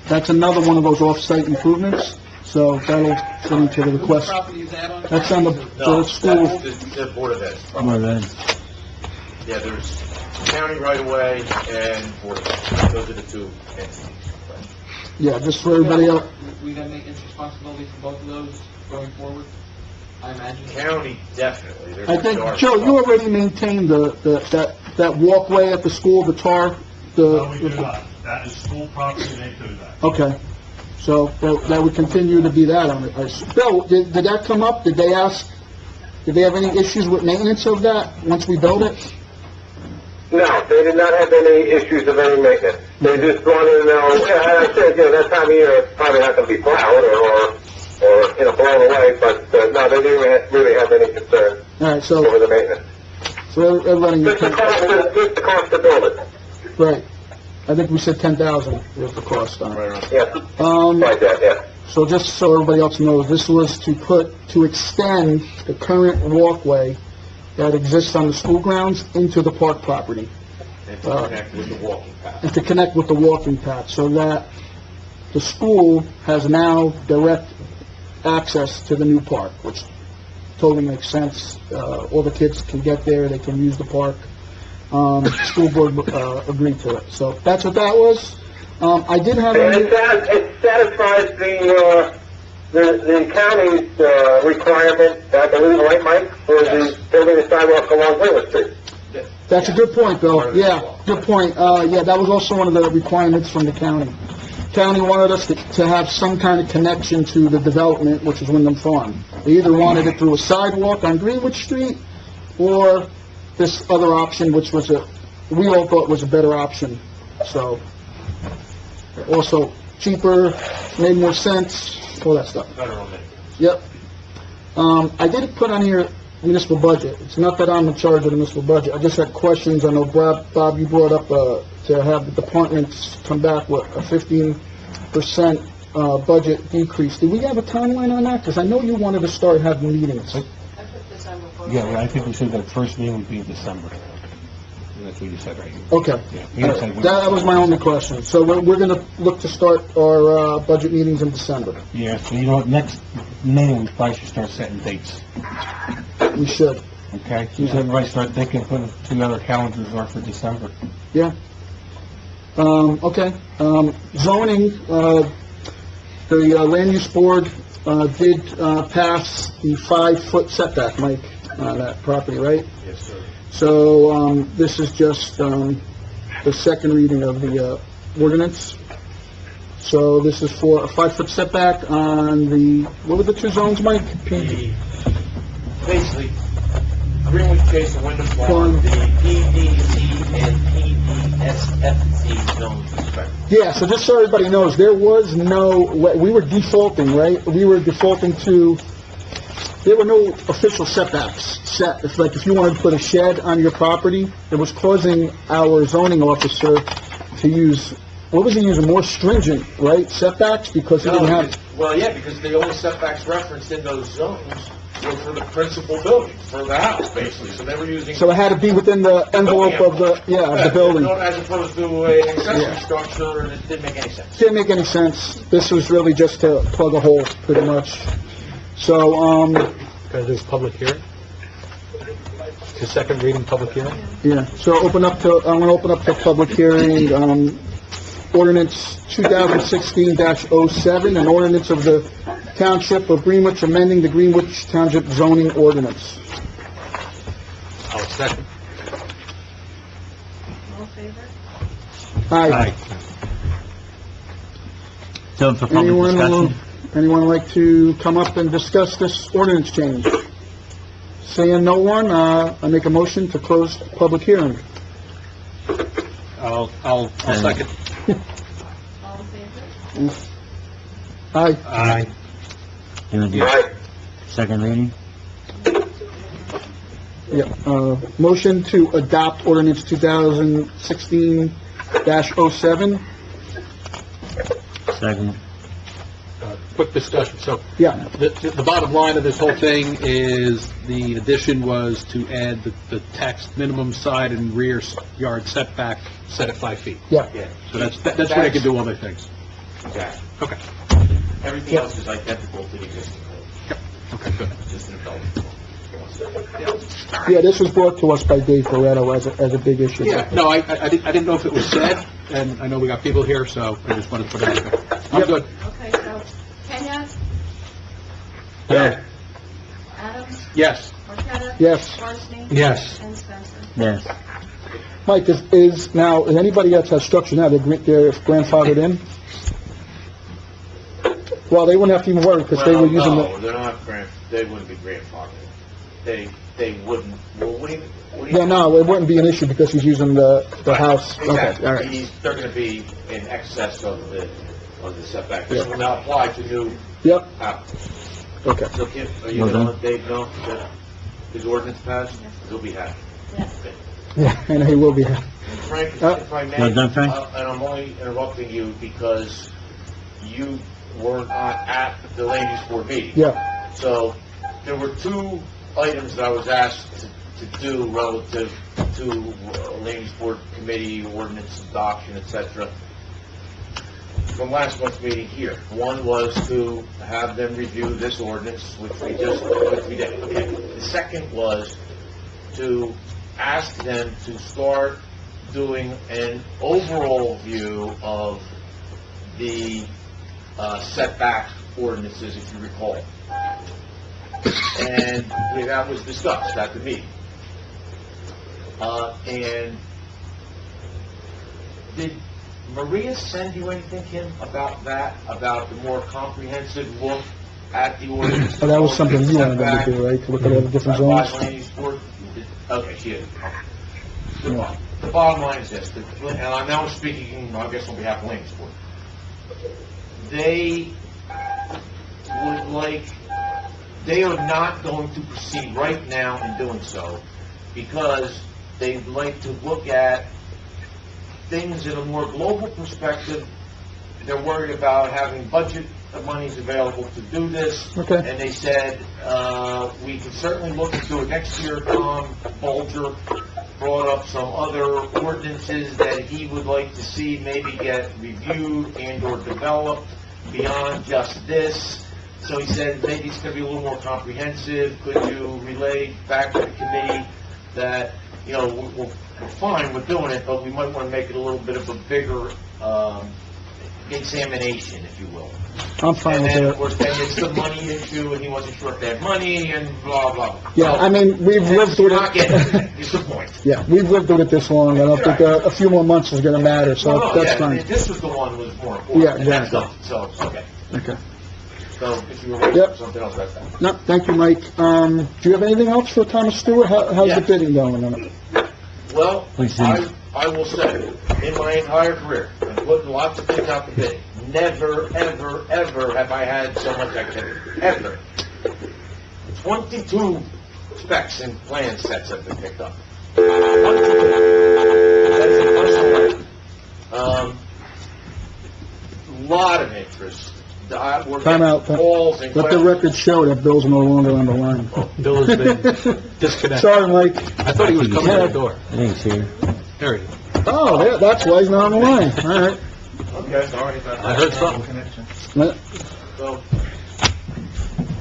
that's another one of those off-site improvements, so that'll fit into the request. That's on the No, school. that's the Board of Ed. All right. Yeah, there's county right away and Board of Ed. Those are the two entities. Yeah, just for everybody else. We got maintenance responsibility for both of those going forward, I imagine? County, definitely. They're I think, in charge. Joe, you already maintained that walkway at the school, the tar, No, we do not. That is school property, they do that. Okay, so that would continue to be that on it. Bill, did that come up? Did they have any issues with maintenance of that once we build it? No, they did not have any issues of any maintenance. They just wanted to know, I said, that time of year, it's probably not going to be plowed or blown away, but, no, they didn't really have any concern All right, so, over the maintenance. so everybody, Just the cost to build it. right. I think we said 10,000 was the cost on it. Yeah, like that, yeah. So just so everybody else knows, this was to extend the current walkway that exists on the school grounds into the park property, And to connect with the walking path. and to connect with the walking path, so that the school has now direct access to the new park, which totally makes sense. All the kids can get there, they can use the park. School board agreed to it, so that's what that was. I did have... And it satisfies the county's requirement, I believe, right, Mike, for the building the sidewalk along Willow Street. That's a good point, Bill. Yeah, good point. Yeah, that was also one of the requirements from the county. County wanted us to have some kind of connection to the development, which is Wyndham Farm. They either wanted it through a sidewalk on Greenwich Street, or this other option, which was we all thought was a better option. So, also cheaper, made more sense, all that stuff. Better on that. Yep. I did put on here municipal budget. It's not that I'm in charge of the municipal budget. I just had questions. I know, Bob, you brought up to have the departments come back with a 15% budget decrease. Did we have a timeline on that? Because I know you wanted to start having meetings. Yeah, well, I think we said that first meeting would be in December. That's what you said, right? Okay. Yeah, you didn't say when. That was my only question. So we're going to look to start our budget meetings in December. Yeah, so you know what, next meeting, we probably should start setting dates, We should. okay? So everybody start thinking, putting together calendars are for December. Yeah. Okay. Zoning, the land use board did pass the 5-foot setback, Mike, on that property, right? Yes, sir. So, this is just, the second reading of the, ordinance. So this is for a 5-foot setback on the, what were the two zones, Mike? Basically, Greenwood Chase and Wyndham Farm, the PDC and PDSFC zones respectively. Yeah, so just so everybody knows, there was no, we were defaulting, right? We were defaulting to, there were no official setbacks set. It's like if you wanted to put a shed on your property, it was causing our zoning officer to use, what was he using, more stringent, right, setbacks, because he didn't have... Well, yeah, because the only setbacks referenced in those zones were for the principal building, for the house, basically, so they were using... So it had to be within the envelope of the, of the building. As opposed to an accessory Yeah. structure, and it didn't make any sense. Didn't make any sense. This was really just to plug a hole, pretty much. So, Because there's public hearing? The second reading, public hearing? yeah, so I'm gonna open up the public hearing, ordinance 2016-07, an ordinance of the Township of Greenwich amending the Greenwich Township zoning ordinance. I'll second. All in favor? Aye. So for public discussion? Anyone like to come up and discuss this ordinance change? Seeing no one, I make a motion to close public hearing. I'll second. All in favor? Aye. Aye. You wanna do second reading? Yeah, motion to adopt ordinance 2016-07. Second. Quick discussion, so Yeah, the bottom line of this whole thing is the addition was to add the tax minimum side and rear yard setback set at 5 feet. yeah. Yeah. So that's where they can do other things. Exactly. Okay. Everything else is identical to the existing code. Okay, good. Just an embellishment. Yeah, this was brought to us by Dave Barretto as a big issue. Yeah, no, I didn't know if it was said, and I know we got people here, so I just wanted to put it out there. I'm good. Okay, so Kenya, Yeah. Adams, Yes. Marqueta. Yes. Varsney. Yes. And Spencer. Yes. Mike, is anybody else has structure now, they're grandfathered in? Well, they wouldn't have to even worry, because they were using No, the... they're not they wouldn't be grandfathered. They wouldn't, well, what do you... Yeah, no, it wouldn't be an issue because he's using the house. Okay, Exactly. all right. They're gonna be in excess of the setback. This will now apply to new Yep, applicants. okay. So Kim, are you gonna let Dave know that his ordinance passed? He'll be happy. Yes. Yeah, and he will be. Frank, if I may, Well done, Frank. and I'm only interrupting you because you were not at the land use board meeting. Yeah, So, there were two items that I was asked to do relative to land use board committee, ordinance adoption, et cetera, from last month's meeting here. One was to have them review this ordinance, which we did. Okay. The second was to ask them to start doing an overall view of the setback ordinances, if you recall. And that was discussed at the meeting. And did Maria send you anything, Kim, about that, about the more comprehensive look at the ordinance? but that was something you wanted them to do, right, to look at all the different By zones? land use board? Okay, she is. The bottom line is this, and I'm now speaking, I guess, on behalf of land use board. They would like, they are not going to proceed right now in doing so because they'd like to look at things in a more global perspective. They're worried about having budget monies available to do this. Okay. And they said, we can certainly look into it next year, Tom Bolger, brought up some other ordinances that he would like to see maybe get reviewed and/or developed beyond just this. So he said maybe it's going to be a little more comprehensive. Could you relay back to the committee that, you know, we're fine with doing it, but we might want to make it a little bit of a bigger examination, if you will. I'm fine And with then, that. of course, then it's the money issue, and he wasn't sure if they had money, and blah, blah, blah. Yeah, I mean, we've lived with Not getting it. it, is the point. Yeah, we've lived with it this long. I don't think a few more months is gonna matter, so No, that's yeah, fine. this was the one that was more important. Yeah, and that's exactly. done. So, it's okay. Okay. So, if you were waiting Yep. for something else, that's that. No, thank you, Mike. Do you have anything else for Thomas Stewart? How's Yeah. the bidding going on it? Well, Please, I will say, in my entire career, and putting lots of things out to bid, never, ever, ever have I had so much activity. Ever. 22 specs and plan sets have been picked up. 22. That is a personal record. Lot of interest. We're Time out. getting calls and Let the questions. record show that Bill's no longer on the line. Bill has been disconnected. Sorry, Mike. I thought he was coming to the door. I think it's here. There he is. Oh, that's why he's not on the line. All right. Okay, sorry about that. I heard something.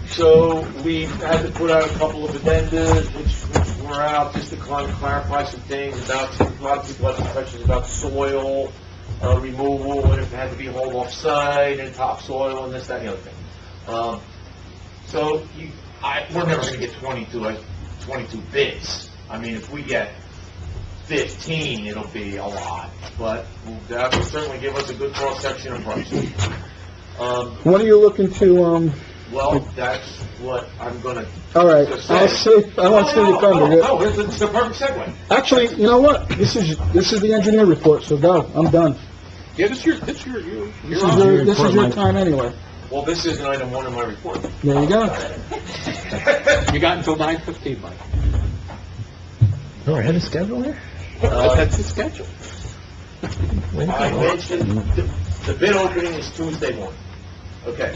So we had to put out a couple of addendas, which were out just to kind of clarify some things about, a lot of people had some questions about soil removal, and if it had to be hauled off-site, and topsoil, and this, that, and the other thing. So we're never going to get 22 bids. I mean, if we get 15, it'll be a lot, but that will certainly give us a good cross-section of prices. When are you looking to, Well, that's what I'm gonna. all right, just I'll say. see, I want to see the thunder. No, it's the perfect segue. Actually, you know what? This is the engineer report, so go. I'm done. Yeah, this your, This is your time anyway. Well, this isn't item one in my report. There you go. You got until 9:15, Mike. Oh, I had a schedule here? That's the schedule. I mentioned, the bid opening is Tuesday morning. Okay.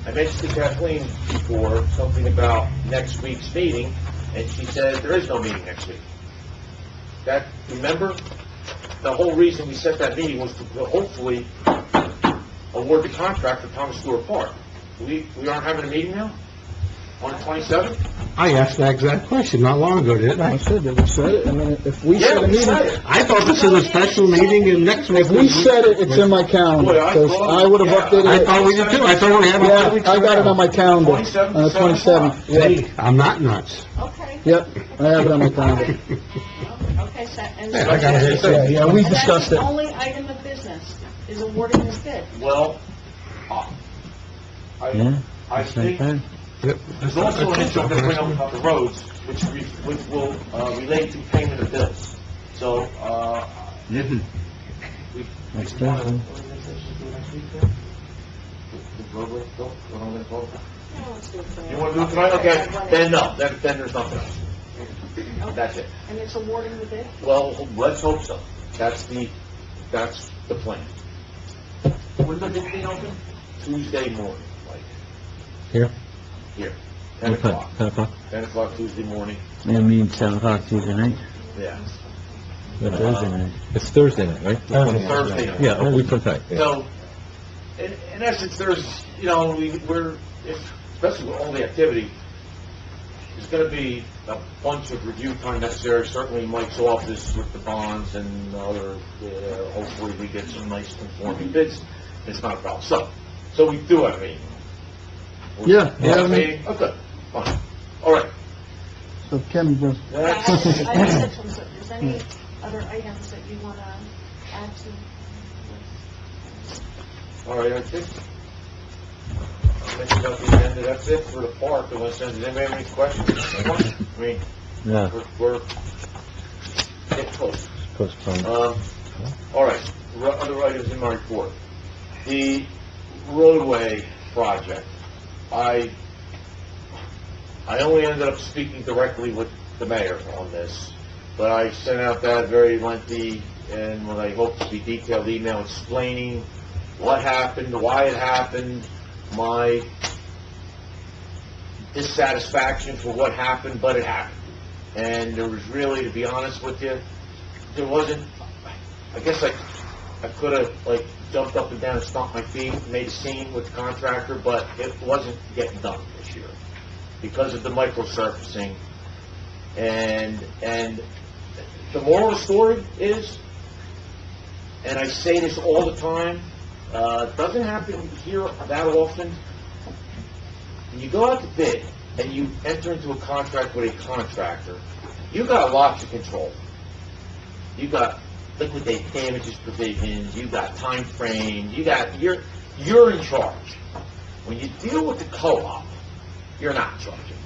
I mentioned to Kathleen before something about next week's meeting, and she said there is no meeting next week. Remember? The whole reason we set that meeting was to hopefully award the contract for Thomas Stewart Park. We aren't having a meeting now? On the 27th? I asked that exact question not long ago, didn't I I? said that we said it. I mean, if we set Yeah, a we said meeting, it. I thought this was a special meeting and next week. if we said it, it's in my calendar, Boy, I because thought- I would have yeah. updated I it. thought we did too. I thought we had it 2 weeks Yeah, I got it on my calendar, 27th, on the 27th. Yeah. Hey, I'm not nuts. Okay, Yep, I have it on my calendar. okay, so, and Yeah, I got it. Yeah, yeah, we so that's discussed the it. only item of business, is awarding this bid. Well, Yeah? I think there's also an issue I'm going to bring up about the roads, which will relate to payment of bills. So, Mhm. Next Thursday. You want to do it tonight? Okay, then no, then there's nothing else. That's it. And it's awarding the bid? Well, let's hope so. That's the plan. When does it open? Tuesday morning, like. Here? Here, 10 o'clock. 10 o'clock? 10 o'clock Tuesday morning, I mean, 7 o'clock Tuesday night? yeah. Thursday night? It's Thursday night, right? Thursday night. Yeah, a week from tonight. So, in essence, there's, especially with all the activity, there's going to be a bunch of review time necessary. Certainly Mike's office with the bonds and other, hopefully we get some nice conforming bids. It's not a problem. So we do have a meeting. Yeah, We have a yeah. meeting? Oh, good. Fine. All right. So Kim, I That's- just said to him, so is there any other items that you want to add to? All right, I think I mentioned at the end, that's it for the park, unless there's anybody have any questions? I mean, Yeah, we're getting close. postponed. All right, other items in my report. The roadway project, I only ended up speaking directly with the mayor on this, but I sent out that very lengthy and what I hope to be detailed email explaining what happened, why it happened, my dissatisfaction for what happened, but it happened. and there was really, to be honest with you, there wasn't, I guess I could have, like, jumped up and down and stomped my feet and made a scene with the contractor, but it wasn't getting done this year because of the microsurfacing. And the moral of the story is, and I say this all the time, it doesn't happen here that often. When you go out to bid and you enter into a contract with a contractor, you got lots of control. You got liquidated damages provisions, you got time frame, you're in charge. When you deal with the co-op, you're not charging.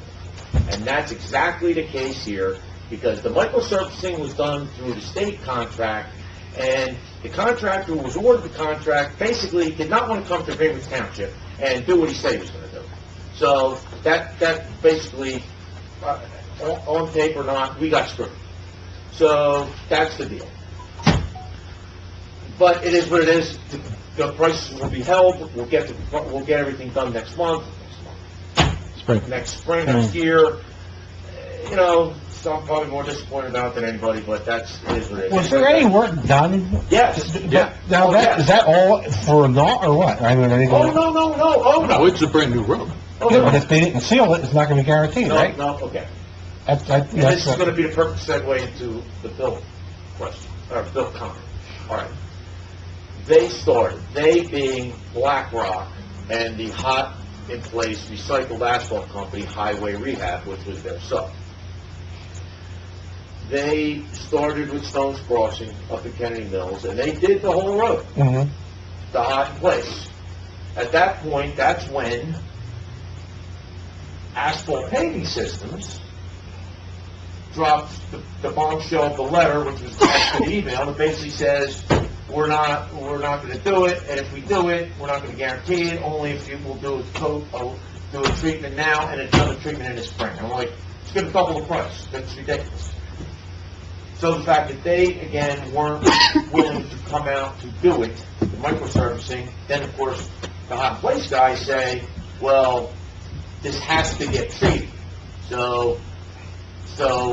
And that's exactly the case here, because the microsurfacing was done through the state contract, and the contractor who was awarded the contract basically did not want to come to Greenwich Township and do what he said he was going to do. So that basically, on tape or not, we got screwed. So that's the deal. But it is what it is. The prices will be held. We'll get everything done next month. Next spring, next year. You know, so I'm probably more disappointed about it than anybody, but it is what it is. Was there any work done? Yes. Yeah. Now, is that all for naught or what? I mean, are they going... No. Oh, no. It's a brand new road. Oh, Yeah, no. but if they didn't seal it, it's not going to be guaranteed, right? No, okay. That's And this is going to be the perfect segue into the bill question, or bill comment. All right. They being BlackRock and the hot-in-place recycled asphalt company, Highway Rehab, which was their sub. They started with Stone's Crossing up at Kennedy Mills, and they did the whole road, Mm-hmm. the hot-in-place. At that point, that's when Asphalt Paving Systems dropped the bombshell of the letter, which was attached to the email, that basically says, we're not going to do it, and if we do it, we're not going to guarantee it, only if you will do a treatment now and another treatment in the spring. I'm like, it's going to double the price. That's ridiculous. So the fact that they, again, weren't willing to come out to do it, the microservicing, then of course the hot place guys say, well, this has to get treated. So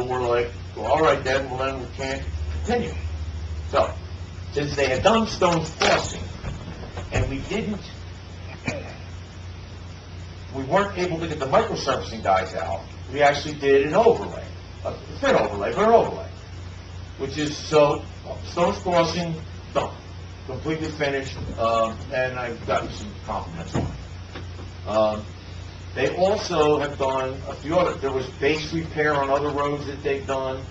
we're like, well, all right then, well then we can't continue. So, since they had done Stone's Crossing, and we weren't able to get the microsurfacing guys out, we actually did an overlay, a thin overlay, but an overlay, which is, so, Stone's Crossing, done, completely finished, and I've gotten some compliments on it. They also have done a few other, there was base repair on other roads that they've done,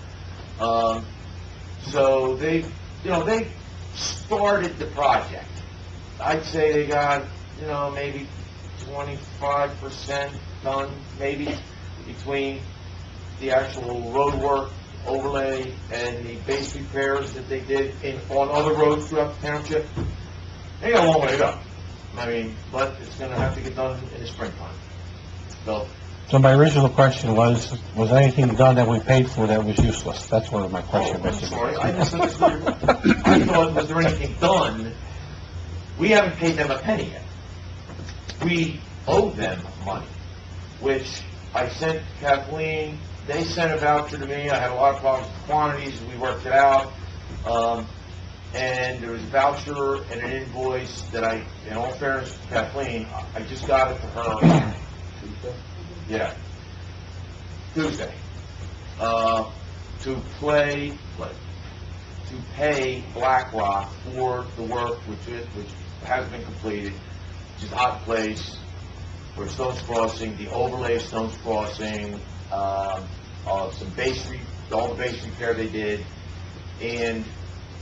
so they started the project. I'd say they got, maybe 25% done, maybe, between the actual road work, overlay, and the base repairs that they did on other roads throughout the township. They got a long way to go. I mean, but it's going to have to get done in the springtime. So my original question was anything done that we paid for that was useless? That's one of my questions. I'm sorry, I misunderstood. I thought, was there anything done? We haven't paid them a penny yet. We owe them money, which I sent Kathleen. They sent a voucher to me. I had a lot of problems with quantities. We worked it out. And there was a voucher and an invoice that I, in all fairness to Kathleen, I just got it to her. Yeah. Tuesday. To pay BlackRock for the work which has been completed, which is hot place for Stone's Crossing, the overlay of Stone's Crossing, all the base repair they did, and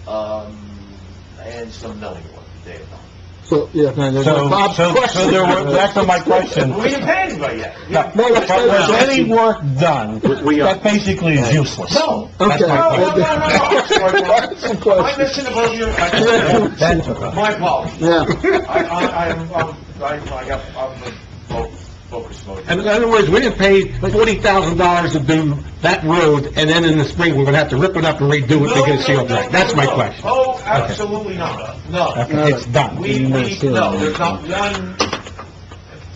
some milling work that they have done. So, yeah, Bob's question. So there were, back to my question. We didn't pay anybody yet. But was any work done that basically is useless? No. That's Okay. my question. Some questions. I missed the boat here. That's okay. My apologies. Yeah. I'm focused mode. In other words, we didn't pay $40,000 to do that road, and then in the spring, we're gonna have to rip it up and redo it to get it sealed right. That's my question. Oh, absolutely not. No. Okay, it's done. No, there's not 1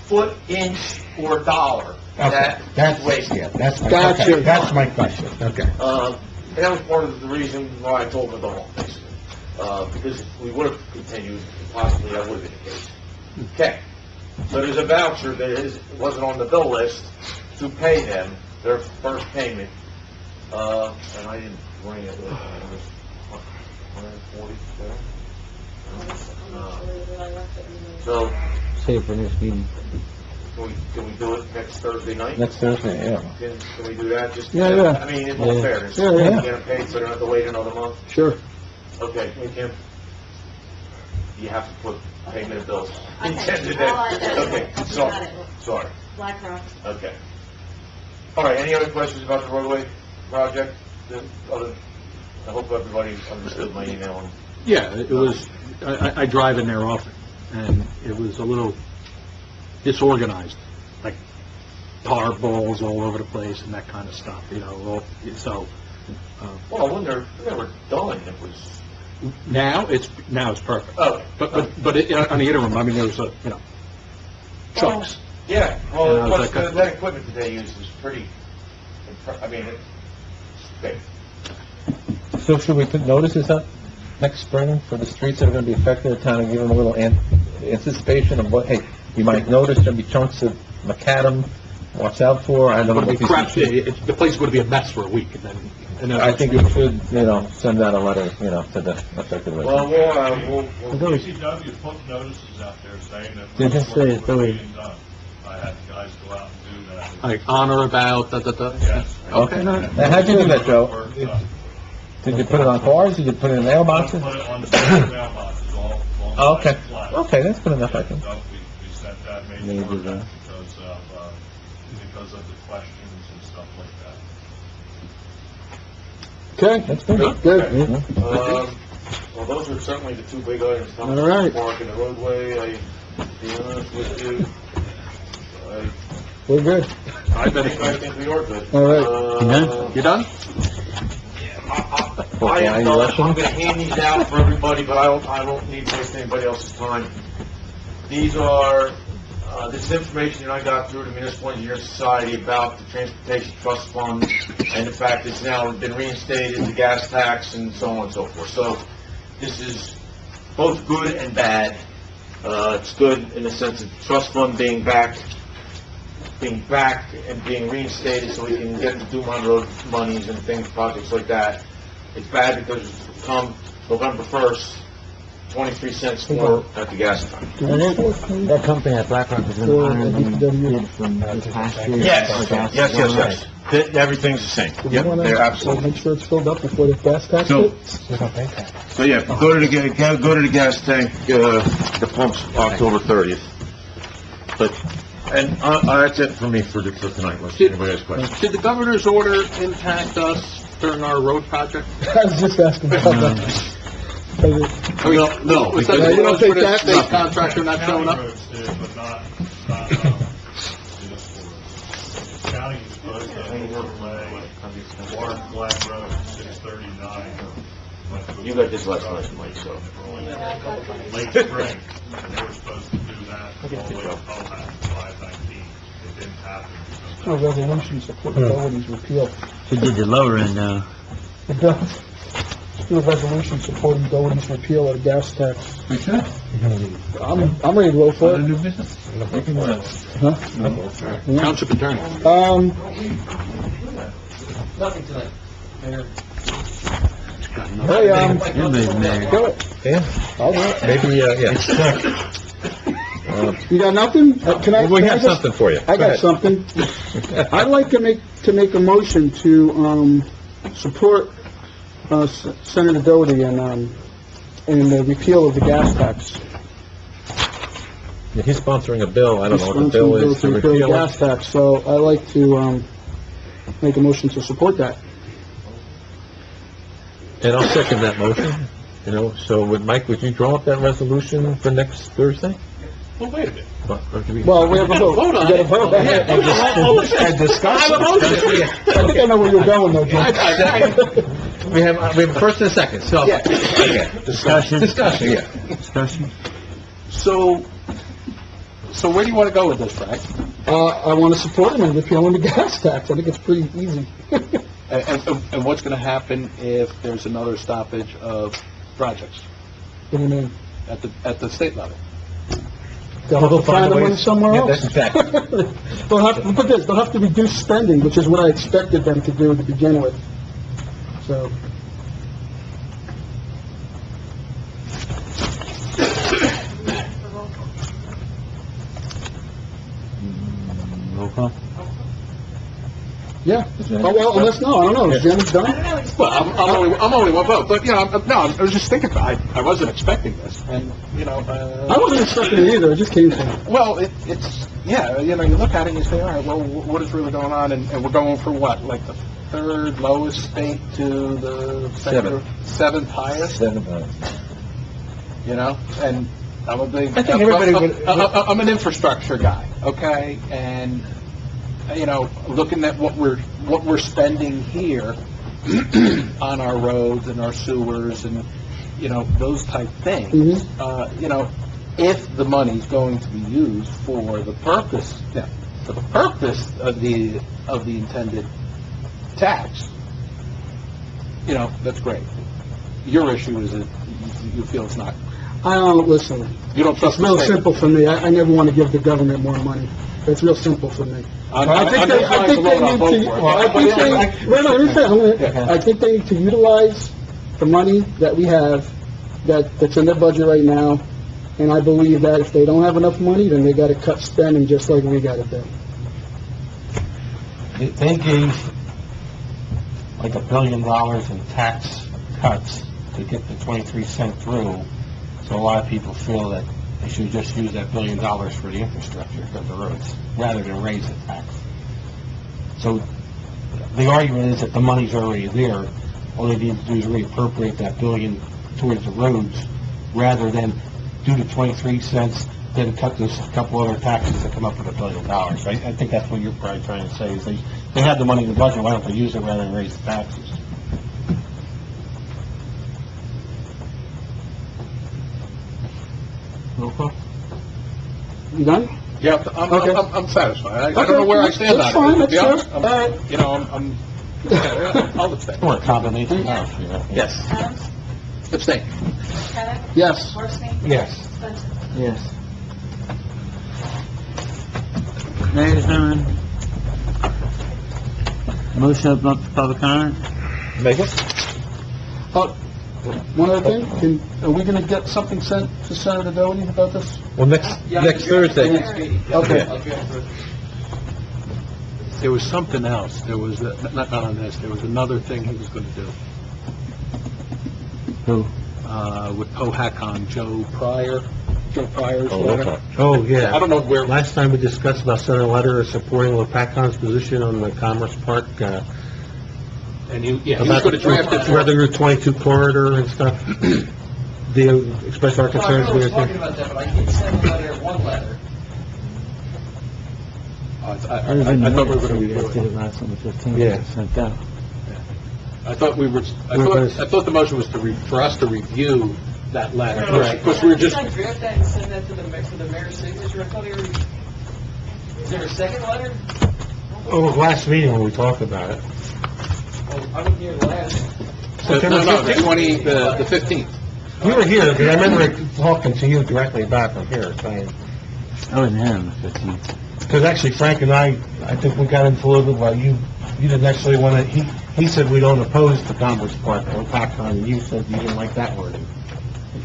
foot, inch, or dollar That's waste. Gotcha. my question. Okay. And that was part of the reason why I told them to go home, basically. Because if we would have continued, possibly that would have been the case. Okay. So there's a voucher that wasn't on the bill list to pay them their first payment. And I didn't bring it with me. It was 140. So, Save for next meeting. can we do it next Thursday night? Next Thursday, yeah. Can we do that? Just, Yeah, yeah. I mean, in all Yeah. fairness. Yeah, yeah. You get paid, so they don't have to wait another month. Sure. Okay, Kim? You have to put payment of bills. Okay. Okay, sorry. BlackRock. Okay. All right, any other questions about the roadway project? I hope everybody understood my email. Yeah, it was, I drive in there often, and it was a little disorganized, like tar balls all over the place and that kind of stuff, so, Well, when they were done, it was... now it's perfect. Oh. But on the interim, I mean, there was chunks. Yeah, And I well, was plus like, that equipment that they use is pretty, it's big. So should we put notices up next spring for the streets that are going to be affected in town and give them a little anticipation of what, hey, you might notice there'll be chunks of macadam, watch out for, I don't know It'll what be these... crap, the place is going to be a mess for a week, and then I think we should, send out a letter, to the affected Well, residents. we'll DPW put notices out there saying that. They just say it's always- being done. I had guys go out and do that. like honor about, Yes. Okay. Now, how'd you do that, Joe? Worked, Did you put it on cars, did you put it in mailboxes? Put it on the mailboxes, all Oh, okay. flat. Okay, that's good enough, I think. We sent that, made Maybe sure that. that because of the questions and stuff like that. Okay, That's good. good. well, those are certainly the two big items. All right. Park and the roadway, to be honest with you, We're good. I think we are good. All right. You done? I am done. I'm gonna hand these out for everybody, but I don't need to waste anybody else's time. These are, this is information that I got through the Municipal Engineer Society about the Transportation Trust Fund and the fact it's now been reinstated, the gas tax, and so on and so forth. So, this is both good and bad. It's good in the sense of the trust fund being back and being reinstated so we can get the Dumont Road monies and things, projects like that. It's bad because come November 1st, 23 cents more at the gas pump. That company at BlackRock is going to honor them bid from this past year. Yes. Everything's the same. Yep, they're absolutely. Make sure it's filled up before the gas tax So- hits. So yeah, go to the gas tank, the pump's October 30th. But, and, that's it for me for tonight, unless anybody has questions. Did the governor's order impact us during our road project? I was just asking about that. No, Was that you don't for take the that? state contractor not showing up? County roads did, but not municipal roads. County is supposed to overlay Warren Flag Road 639. You got this last night, Mike, so. Late spring, they were supposed to do that all the way to Cohasset, 519. It didn't happen. A resolution supporting Doherty's repeal. She did the lower end, though. It does. Do a resolution supporting Doherty's repeal of the gas tax. I'm ready to vote for it. Huh? Township attorney. Nothing tonight. Mayor. Hey, Everybody's married. go it. Yeah, I'll do it. maybe, You got nothing? Can I? we can I have just- something for you. I Go got ahead. something. I'd like to make a motion to, support, Senator Doherty in the repeal of the gas tax. Yeah, he's sponsoring a bill, I don't know what the He's bill sponsoring a is to repeal the repeal gas it. tax, so I'd like to, make a motion to support that. And I'll second that motion, so Mike, would you draw up that resolution for next Thursday? Well, wait a minute. Well, we have a vote. Vote on We got a it. vote. And discuss. I have a motion. I think I know where you're going, though, Jim. We have a first and a second, so. Discussion. Discussion, yeah. Discussion. So, So where do you want to go with this, Frank? I want to support him in repealing the gas tax. I think it's pretty easy. And what's going to happen if there's another stoppage of projects What do you mean? at the state level? They'll have to find the money somewhere Yeah, else. that's exactly. Look at this, they'll have to reduce spending, which is what I expected them to do to begin with. So, Roll call? yeah. Oh, well, unless, no, I don't know, is Jim's done? Well, I'm only one vote, but, you know, I was just thinking, I wasn't expecting this, and, you know, I wasn't expecting it either, it just came to me. well, it's, yeah, you know, you look at it and you say, all right, well, what is really going on, and we're going from what, like the third lowest state to the seventh highest? You know, and I'm a big, I think everybody would- I'm an infrastructure guy, okay, and, you know, looking at what we're spending here on our roads and our sewers and, you know, those type things, you know, if the money's going to be used for the purpose of the intended tax, you know, that's great. Your issue is that you feel it's not. I don't, listen, You don't it's trust the real state. simple for me, I never want to give the government more money. It's real simple for me. I think they need to utilize the money that we have, that's in their budget right now, and I believe that if they don't have enough money, then they gotta cut spending just like we gotta do. They gave like $1 billion in tax cuts to get the 23 cent through, so a lot of people feel that they should just use that $1 billion for the infrastructure, for the roads, rather than raise the tax. So the argument is that the money's already there, all they need to do is reappropriate that $1 billion towards the roads, rather than do the 23 cents, then cut this a couple other taxes that come up with $1 billion. I think that's what you're probably trying to say, is they have the money in the budget, why don't they use it rather than raise the taxes? Roll call? You done? Yeah, Okay. I'm satisfied. I don't know where I stand That's on it. fine, To be that's honest, fair. All right. you know, I'll abstain. Or a combination of, you know. Yes. Adams? Abstain. Pettit? Yes. Horstman? Yes. Spencer? Yes. Ladies and gentlemen, motion to open up the public comment? Make it. One other thing, are we gonna get something sent to Senator Doherty about this? Well, next Thursday. Okay. There was something else. There was, not on this, there was another thing he was going to do. Who? With POHACON, Joe Pryor's Oh, letter. okay. Oh, yeah. I don't know where, Last time we discussed about sending a letter supporting POHACON's position on the Commerce Park, and he was about going to draft it for... Weather Route 22 corridor and stuff. Express our concerns. I know we're talking about that, but I did send a letter, one letter. I thought we were going to be doing it. last on the 15th. Yeah. Sent out. I thought the motion was for us to review that letter. Right. Because we were just... Did I draft that and send that to the mayor's signature? I thought he already... Is there a second letter? Oh, last meeting when we talked about it. Oh, I wasn't here last. No, the 15th. You were here, because I remember talking to you directly about from here, saying, I wasn't here on the 15th. because actually Frank and I think we got into a little bit, well, you didn't necessarily want to, he said we don't oppose the Commerce Park or POHACON, and you said you didn't like that wording.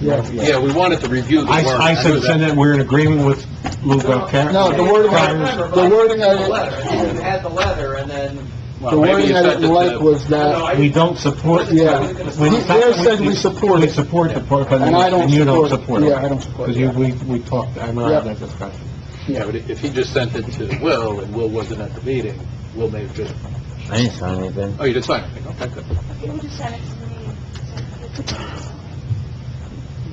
Yeah, we wanted to review the word. I said that we're in agreement with Lou Belcamp. No, the wording, I remember, but the wording I I, you had the letter, and then... the wording I didn't like was that, We don't support. yeah. He said we support We it, support the park, but and I don't you don't support support it. it. Yeah, I don't support it. Because we talked, I remember Yeah. that discussion. Yeah, but if he just sent it to Will, and Will wasn't at the meeting, Will may have just... I didn't sign anything. Oh, you didn't sign anything? Okay, good. You would just send it to me.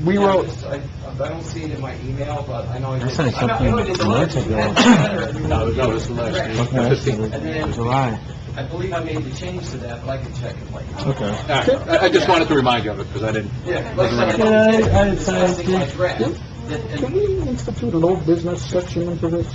We Yeah, wrote, I don't see it in my email, but I know I I did. sent I know I did the something letter. You had months the letter. No, it was the last meeting, Okay. 15th. And then, July. I believe I made the change to that, but I can check it later. Okay. All right. I just wanted to remind you of it, because I didn't... Yeah, like I Wasn't said, right. I Yeah, I know decided discussing my to- draft. Can we institute an old business section into this,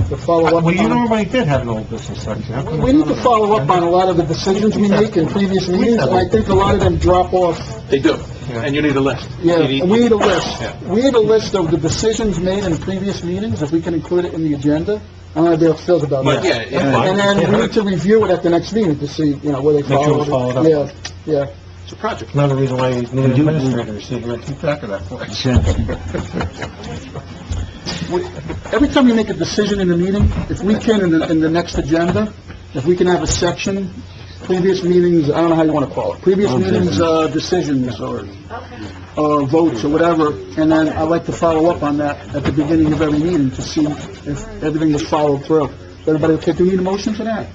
to follow up Well, you on? already did have an old business section. How come We need to follow up on a lot of the decisions we make in previous meetings, and I think a lot of them drop off. They do, and you need a list. Yeah, and we need a list. Yeah. We need a list of the decisions made in previous meetings, if we can include it in the agenda. I don't know how Dale feels about that. Yeah, And then we need to review it at the next meeting to see, where they Make sure it's followed followed it. up. Yeah. It's a project. Another reason why you need an administrator to sit here and keep track of that for us. Every time we make a decision in a meeting, if we can, in the next agenda, if we can have a section, previous meetings, I don't know how you want to call it, previous meetings, decisions, or votes, or whatever, and then I'd like to follow up on that at the beginning of every meeting to see if everything was followed through. Is everybody okay? Do we need a motion for that?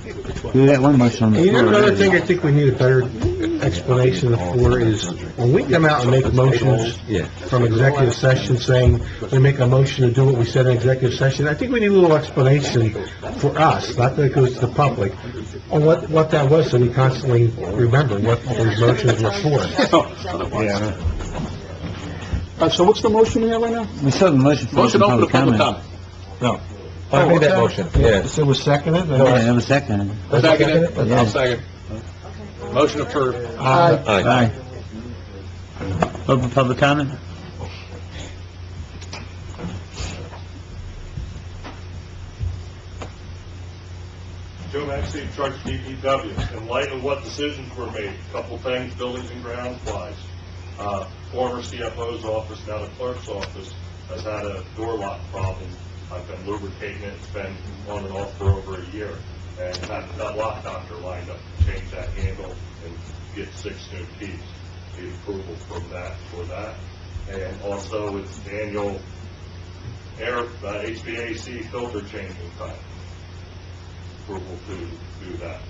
We got one motion on the You know, floor. another thing I think we need a better explanation for is, when we come out and make motions from executive session saying we make a motion to do what we said in executive session, I think we need a little explanation for us, not that it goes to the public, on what that was, so we constantly remember what those motions were for. Yeah. So what's the motion we have right now? We still have a motion for Motion open open to public public comment. comment. No. I made that motion. Yes. It was seconded? Yeah, that was second. Second it? Yeah. I'll second. Motion approved. Aye. Open public comment? Joe Maxey, in charge of DPW. In light of what decisions were made, a couple things, buildings and grounds wise. Former CFO's office, now the clerk's office, has had a door lock problem. I've been lubricating it, it's been on and off for over a year. And had that lock doctor lined up to change that handle and get 6 new keys. The approval for that. And also it's the annual air, HVAC filter changing time. Approval to do that.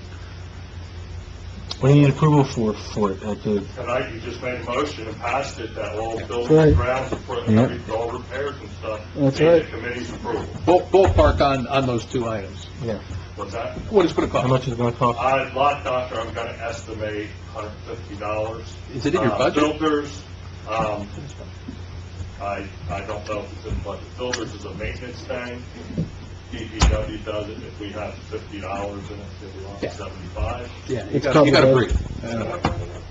What do you need approval for it? Tonight, you just made a motion and passed it, that all buildings Right. and grounds and for all repairs and stuff. That's need right. the committee's approval. Ballpark on those two items. Yeah. What's that? What is it going to How cost? much is it gonna cost? Lot doctor, I'm gonna estimate $150. Is it in your budget? Filters, I don't know if it's in the budget. Filters is a maintenance thing. DPW does it if we have $50 in it, if we want Yeah. 75. Yeah, It's you covered, got to right? breathe.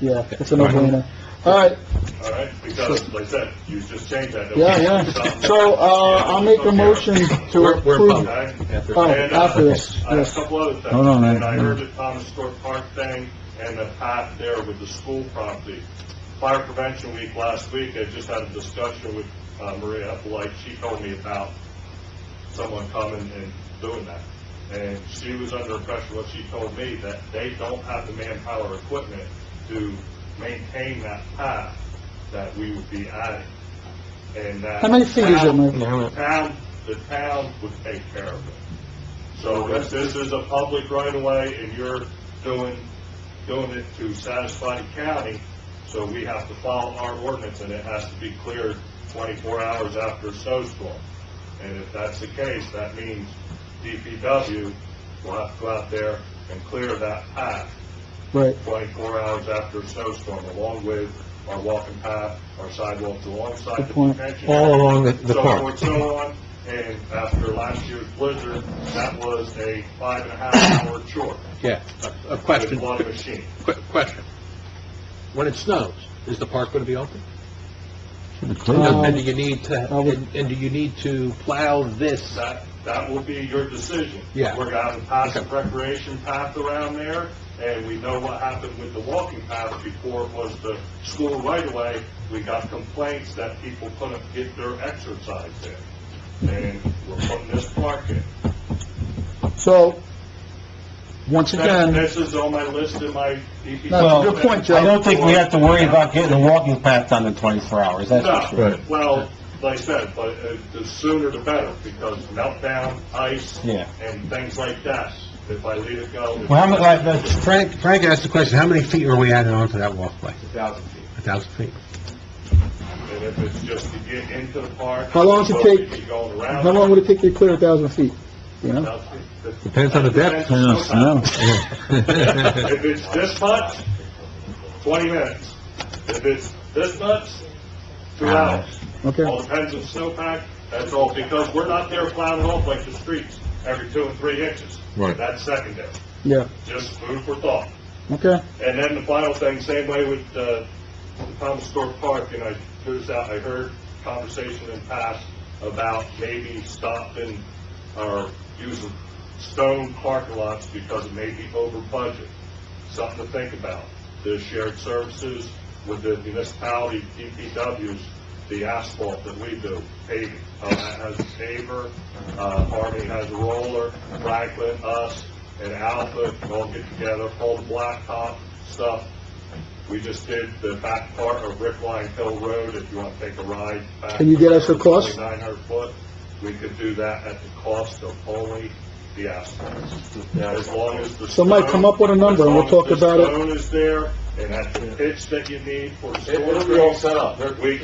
Yeah, it's a no-brainer. All right, All right, because like I said, you just changed that. yeah. So, I'll make a motion to We're approve. Okay? Oh, And, after this, I have a yes. couple other things. Hold on, man. And I heard the Thomas Stewart Park thing and the path there with the school property. Fire Prevention Week last week, I just had a discussion with Maria Eppolite. She told me about someone coming and doing that. And she was under impression, what she told me, that they don't have the manpower equipment to maintain that path that we would be adding. And that... How many feet is it, Mike? The town would take care of it. So if this is a public right-of-way and you're doing it to satisfy the county, so we have to follow our ordinance and it has to be cleared 24 hours after a snowstorm. And if that's the case, that means DPW will have to go out there and clear that path Right. 24 hours after a snowstorm, along with our walking path, our sidewalks alongside Good the point. detention. All area, along the so park. forth, so on. And after last year's blizzard, that was a 5.5-hour chore. Yeah. A question. With one machine. Quick question. When it snows, is the park going to be open? And do you need to plow this? That will be your decision. Yeah. We're going to have a passive recreation path around there, and we know what happened with the walking path before it was the school right-of-way. We got complaints that people couldn't get their exercise in, and we're putting this park in. So, once again, This is on my list in my DPW. No, it's a good point, Joe. I don't think we have to worry about getting a walking path done in 24 hours, that's for No, sure. well, like I said, but the sooner the better, because meltdown, ice, Yeah. and things like that, if I leave it go. Well, Frank asked the question, how many feet are we adding onto that walkway? 1,000 feet. 1,000 feet. And if it's just to get into the park. How long does it so take- we can go around how long would it take to clear 1,000 feet? You know? 1,000 feet? Depends on the depth. Depends on Snow. If it's this much, 20 minutes. If it's this much, throughout. Okay. All depends on snowpack, that's all, because we're not there plowing off like the streets every 2 and 3 inches. Right. That's secondary, Yeah, just food for thought. okay. And then the final thing, same way with the Thomas Store Park, and I heard conversation in past about maybe stopping or using stone parking lots because it may be over budget. Something to think about. The shared services with the municipality, DPWs, the asphalt that we do, paving. Has a paver, Harmony has a roller, Franklin, us, and Alpha all get together, pull the blacktop stuff. We just did the back part of Rickline Hill Road, if you want to take a ride back. Can you get us a cost? 900 foot. We could do that at the cost of only the asphalt. Now, as long as the So Mike, come up with a number and we'll talk about The it. stone is there, and at the pitch that you need for the It'll be all storm set up. we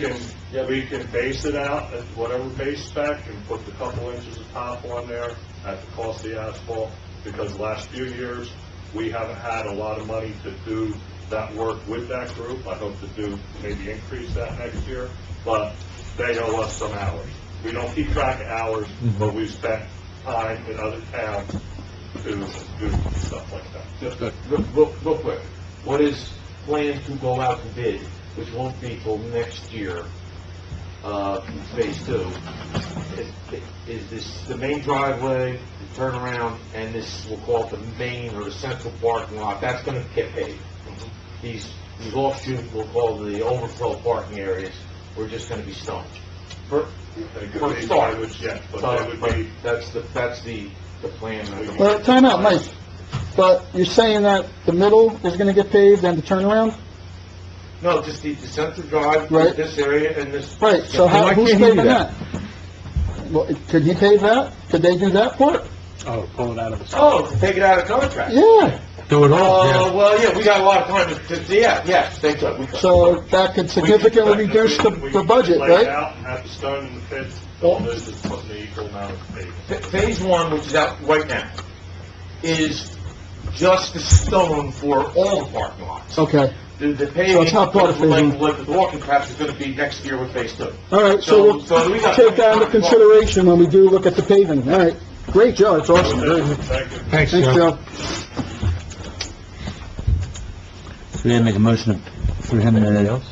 can base it out at whatever base spec and put the couple inches of top on there at the cost of the asphalt, because the last few years, we haven't had a lot of money to do that work with that group. I hope to do, maybe increase that next year, but they owe us some hours. We don't keep track of hours, but we've spent time in other towns to do stuff like that. Just real quick, what is planned to go out to bid, which won't be till next year, phase 2, is this the main driveway, the turnaround, and this, we'll call it the main or the central parking lot, that's gonna get paid? These offshoot, we'll call the overflow parking areas, we're just gonna be stone. For start, Yeah, but they would be, that's the plan. Time out, Mike. But you're saying that the middle is gonna get paved and the turnaround? No, just the center drive, Right. this area and this. Right, so Why who's can't he do paving that? that? Well, could he pave that? Could they do that part? Oh, pull it out of the... Oh, to take it out of contract? Yeah, Do it all, yeah. Well, yeah, we got a lot of time yes, they could, we could. so that could significantly reduce the budget, Lay it right? out and have the stone in the pit, all this is putting the equal amount of pavement. Phase 1, which is out right now, is just the stone for all the parking lots. Okay, The paving, So it's not part of phase one. like the walking paths is gonna be next year with phase 2. all right, So so we we'll got- take that into consideration when we do look at the paving, all right? Great, Joe, it's awesome. Thank you. Thanks, Thanks, Joe. Joe. So we gotta make a motion for him and... else?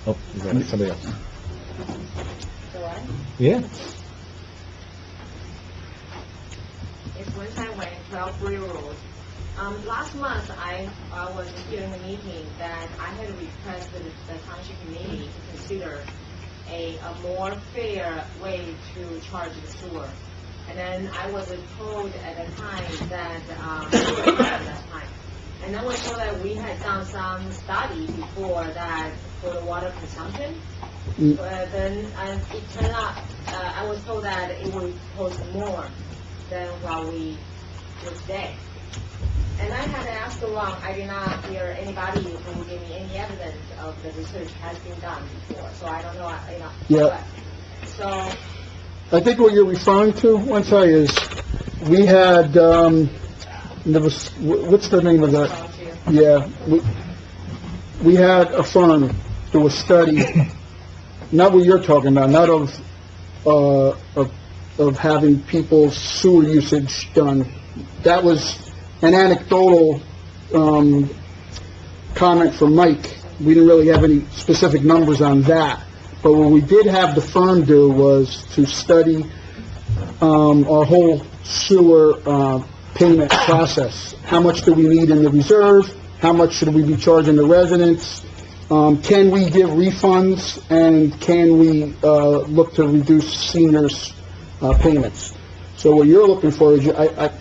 Oh, somebody else. Do I? Yeah. It's Wen Tai Wen, 12 Bree Road. Last month, I was here in the meeting that I had requested the Township Committee to consider a more fair way to charge the sewer. And then I was told at the time that, and then we told that we had done some study before that for the water consumption. But then it turned out, I was told that it would cost more than what we do today. And I had asked around, I did not hear anybody who would give me any evidence of the research has been done before, so I don't know, Yeah. So, I think what you're referring to, one thing is, we had, there was, what's the name of that? volunteer. Yeah, we had a firm do a study, not what you're talking about, not of having people's sewer usage done. That was an anecdotal, comment from Mike. We didn't really have any specific numbers on that. But what we did have the firm do was to study, our whole sewer, payment process. How much do we need in the reserve? How much should we be charging the residents? Can we give refunds? And can we, look to reduce seniors' payments? So what you're looking for is,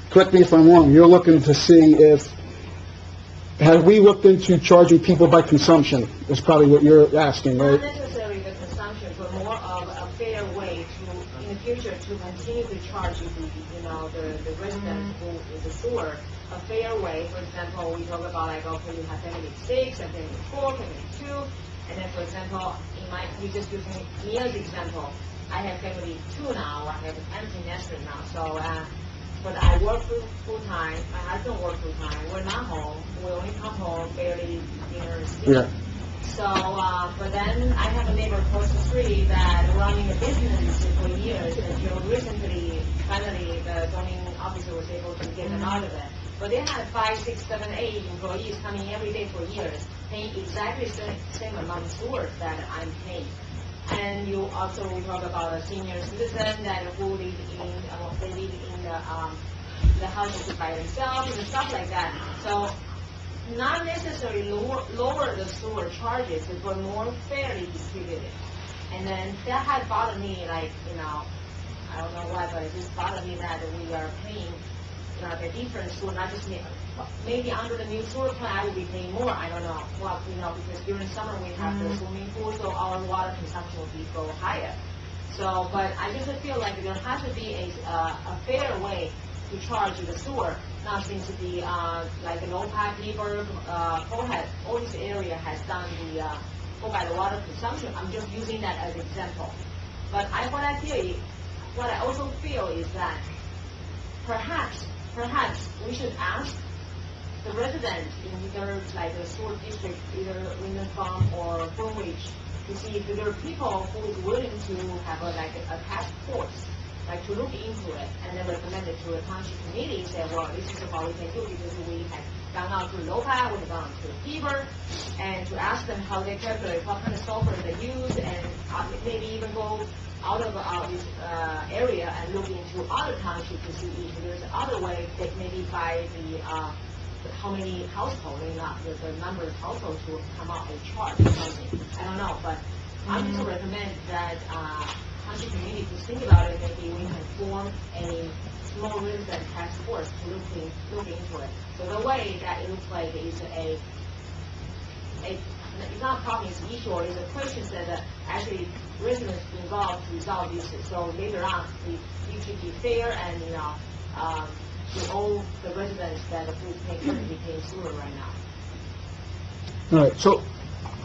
correct me if I'm wrong, you're looking to see if, have we looked into charging people by consumption? Is probably what you're asking, Not right? necessarily the consumption, but more of a fair way to, in the future, to continue to charge the resident who is a sewer, a fair way. For example, we talk about like, okay, you have family 6 and family 4, family 2, and then for example, you just using me as example, I have family 2 now, I have an empty nester now, so, but I work full-time, my husband works full-time, we're not home, we only come home barely dinner, sleep. Yeah. So, but then I have a neighbor across the street that running a business for years until recently, finally, the zoning officer was able to get them out of it. But they had 5, 6, 7, 8 employees coming every day for years, paying exactly the same amount of sewer that I'm paying. And you also talk about a senior citizen that who live in, they live in the houses by themselves and stuff like that. So, not necessarily lower the sewer charges, but more fairly distributed. And then that had bothered me, like, I don't know why, but it just bothered me that we are paying, the different sewer, not just maybe under the new sewer plan, I will be paying more, I don't know. Well, because during summer we have the swimming pool, so our water consumption will go higher. So, but I just feel like there has to be a fair way to charge the sewer. Now seems to be like an OPAC, Lieber, Cohut, all this area has done the go by the water consumption. I'm just using that as an example. But what I also feel is that perhaps we should ask the residents in either like the sewer district, either Linden Farm or Greenwich, to see if there are people who is willing to have a task force, like to look into it and then recommend it to a township committee, say, well, this is what we can do because we have gone out to LOPA, we've gone to Heber, and to ask them how they calculate, what kind of software they use, and maybe even go out of this area and look into other townships to see if there's other way that maybe by how many households, the number of households will come up and charge or something. I don't know, but I just recommend that township community to think about it. Maybe we can form a small resident task force to look into it. So the way that it looks like is it's not a problem, it's an issue, or it's a question that actually residents involved to resolve this. So later on, it should be fair and to all the residents that are currently paying sewer right now. All right, so,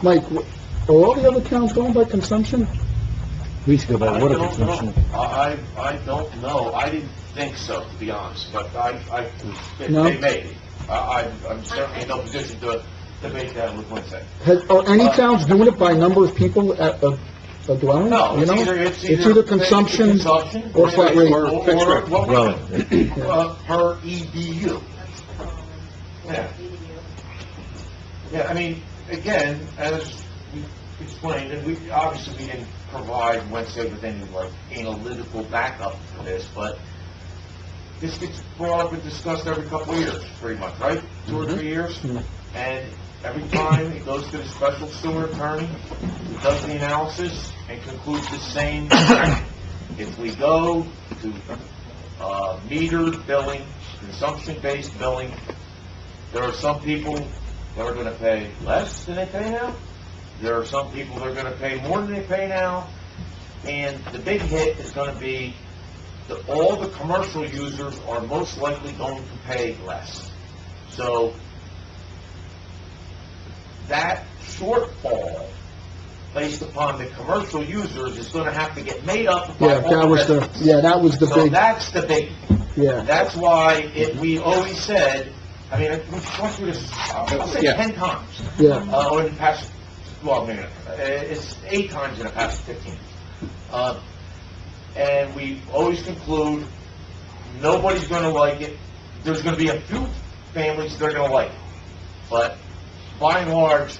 Mike, are all the other towns going by consumption? We should go by water I don't consumption. know. I don't know. I didn't think so, to be honest, but No? they may be. I'm certainly in no position to debate that with Winston. Are any towns doing it by number of people at a dwelling? No, You know? it's either consumption or flat rate. or Well, per EDU. Yeah. Yeah, I mean, again, as we explained, and we didn't provide Wednesday with any, analytical backup for this, but this gets brought up and discussed every couple of years, pretty much, right? 2 or 3 years? And every time it goes to the special sewer attorney, who does the analysis and concludes the same thing. If we go to metered billing, consumption-based billing, there are some people that are going to pay less than they pay now. There are some people that are going to pay more than they pay now. And the big hit is going to be that all the commercial users are most likely going to pay less. So that shortfall based upon the commercial users is going to have to get made up by all the residents. That was the So big, that's the big. yeah. That's why we always said, I mean, we've gone through this, I'll say 10 times. Yeah. Or in the past, it's 8 times in the past 15. And we always conclude, nobody's going to like it. There's going to be a few families that are going to like it. But by and large,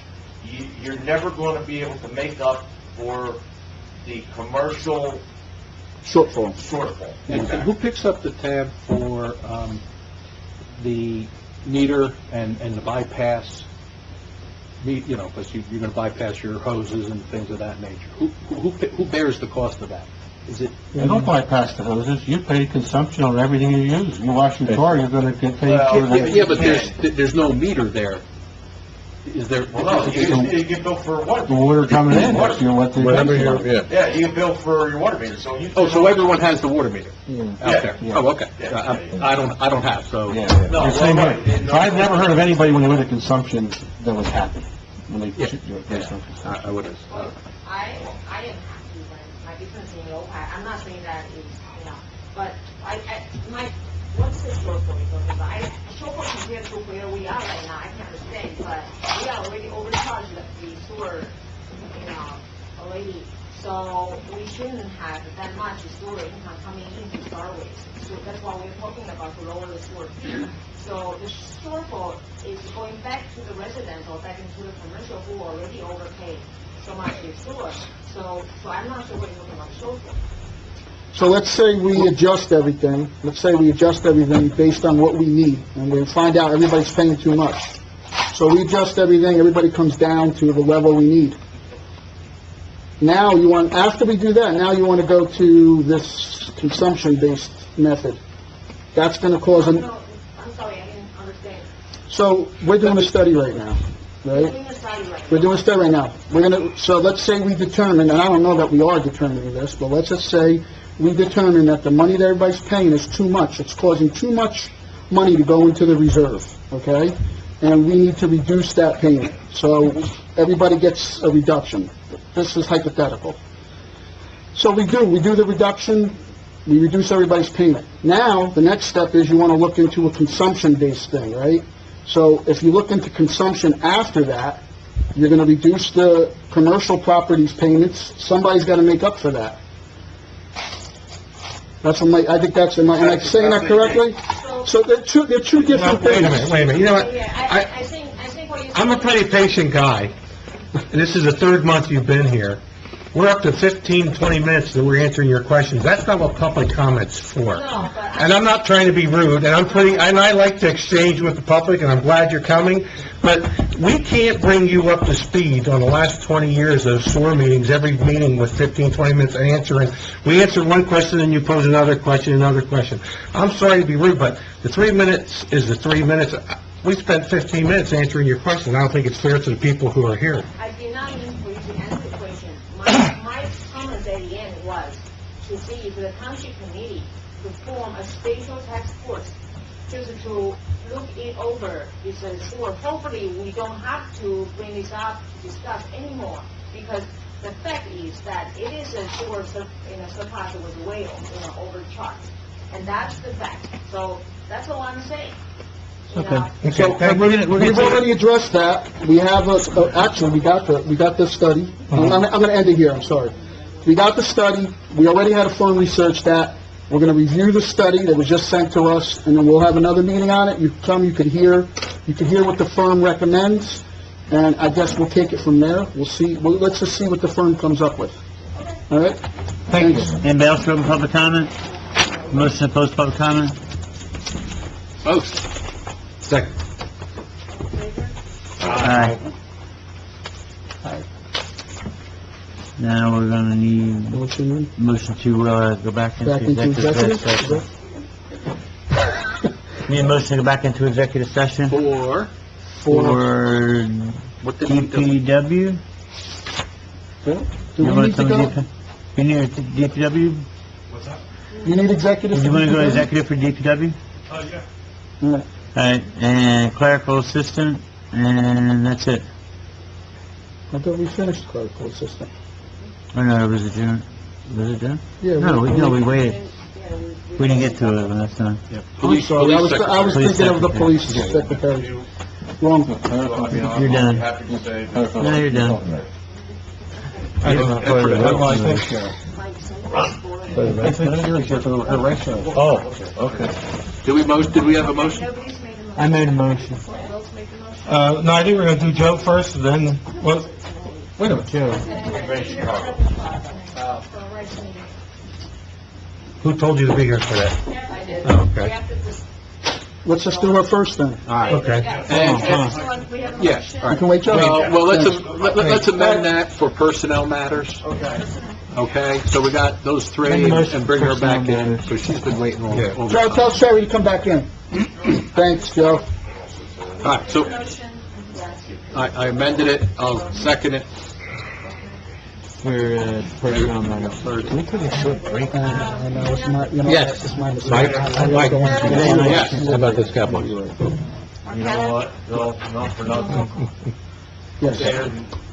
you're never going to be able to make up for the commercial Shortfall. And who picks up the tab for the meter and the bypass? Because you're going to bypass your hoses and things of that nature. Who bears the cost of that? Is it? You don't bypass the hoses, you pay consumption on everything you use. You wash your car, you're gonna get paid for that. Yeah, but there's no meter there. Is there? Well, no, you get billed for water. The water coming in, Water. that's what they Whatever pay you're, for. yeah. Yeah, you get billed for your water meter, so you... Oh, so everyone has the water meter Yeah. out there? Yeah. Oh, okay. Yeah. I don't have, so. Yeah, No, the same well, way. right. So I've never heard of anybody when they went to consumption that was happy, when they pay some consumption. I would have. I am happy when my business in low I'm not saying that is, but what's the shortfall we're talking about? Shortfall compared to where we are right now, I can understand, but we are already overcharged the sewer, already. So we shouldn't have that much sewer income coming in to start with. So that's why we're talking about to lower the sewer fee. So the shortfall is going back to the residents or back into the commercial who already overpaid so much in sewer. So I'm not sure what you're talking about shortfall. So let's say we adjust everything. Let's say we adjust everything based on what we need, and we find out everybody's paying too much. So we adjust everything, everybody comes down to the level we need. Now you want, after we do that, now you want to go to this consumption-based method. That's going to cause an... No, I'm sorry, I didn't understand. So we're doing a study right now, right? We're doing a study right now. So let's say we determine, and I don't know that we are determining this, but let's just say we determine that the money that everybody's paying is too much. It's causing too much money to go into the reserve, okay? And we need to reduce that payment. So everybody gets a reduction. This is hypothetical. So we do the reduction, we reduce everybody's payment. Now, the next step is you want to look into a consumption-based thing, right? So if you look into consumption after that, you're going to reduce the commercial properties payments. Somebody's got to make up for that. That's I think that's, am I saying that correctly? So they're two different things. Wait a minute, you know what? I think what you're I'm a pretty patient guy, and this is the third month you've been here. We're up to 15, 20 minutes that we're answering your questions. That's not what public comment's for. No, but And I'm not trying to be rude, and I like to exchange with the public, and I'm glad you're coming, but we can't bring you up to speed on the last 20 years of sewer meetings, every meeting with 15, 20 minutes answering. We answer one question, and you pose another question. I'm sorry to be rude, but the 3 minutes is the 3 minutes. We spent 15 minutes answering your question. I don't think it's fair to the people who are here. I did not mean for you to answer the question. My comments at the end was to see if the Township Committee could form a special task force just to look it over. It's a sewer. Hopefully, we don't have to bring this up to discuss anymore, because the fact is that it is a sewer surplus that was way overcharged, and that's the fact. So that's all I'm saying. Okay, So we've already addressed that. We have actually we got the study. I'm going to end it here. I'm sorry. We got the study. We already had a firm research that. We're going to review the study that was just sent to us, and then we'll have another meeting on it. You could hear what the firm recommends, and I guess we'll take it from there. We'll see. Let's just see what the firm comes up with. All right. Thank you. Anybody else for open public comment? Motion to post public comment? Post. Second. Aye. Now we're gonna need motion to, go back into executive session. Need a motion to go back into executive session For what DPW? Do we need to go? You need DPW? What's that? You need executive? Do you wanna go executive for DPW? Yeah. All right. Alright, and clerical assistant, and that's it. I thought we finished clerical assistant. Oh, no, it was adjourned. Was it done? Yeah. No, we waited. We didn't get to it when that's done. I'm sorry. I was thinking of the police secretary. Wrong. You're done. Happy to say. No, you're done. Oh, okay. Did we have a motion? Nobody's made a motion. I made a motion. Someone else make a motion? No, I think we're gonna do Joe first, and then, what? Wait a minute, Joe. Who told you to be here for that? I did. Oh, okay. We have to just... Let's just do her first then. Okay. We have a Yeah, motion. all You can wait, Joe. Well, let's amend that for personnel matters. Okay, so we got those three and bring her back in, so she's been waiting all over. Joe, tell Sherry to come back in. Thanks, Joe. All right, so Motion, yes. I amended it, I'll second it. For, personnel matters. Can we take a short break? I know, it's my, Yes. it's my mistake. Mike? I don't want to- Yes. How about this, Cowboy? You know what? No, not for nothing. Yes.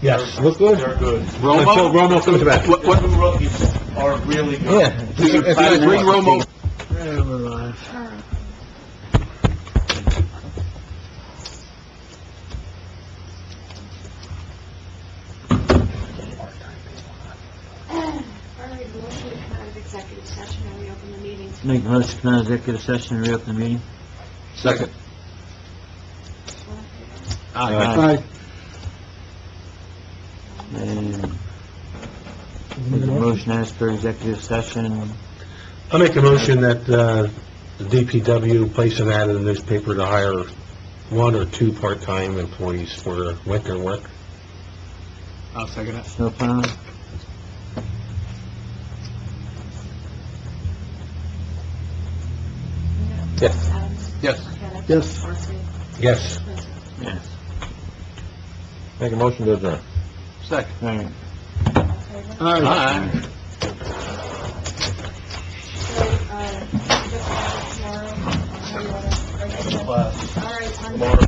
Yes, look good. They're good. Until Romo comes back. What, The rookies are really good. Yeah. do you bring Romo? executive session and reopen the meeting. Make a motion to come out of executive session and reopen the meeting. Second. Aye. And make a motion as per executive session. I'll make a motion that, the DPW place an ad in the newspaper to hire 1 or 2 part-time employees for winter work. I'll second it. Snow plowing. Yes. Adams? Yes. Kevin? Yes. Marcy? Yes. Vincent? Yes. Make a motion to adjourn. Second. All right. All in favor? Aye. So, just tomorrow, how do you wanna- Class. All right, on Tomorrow.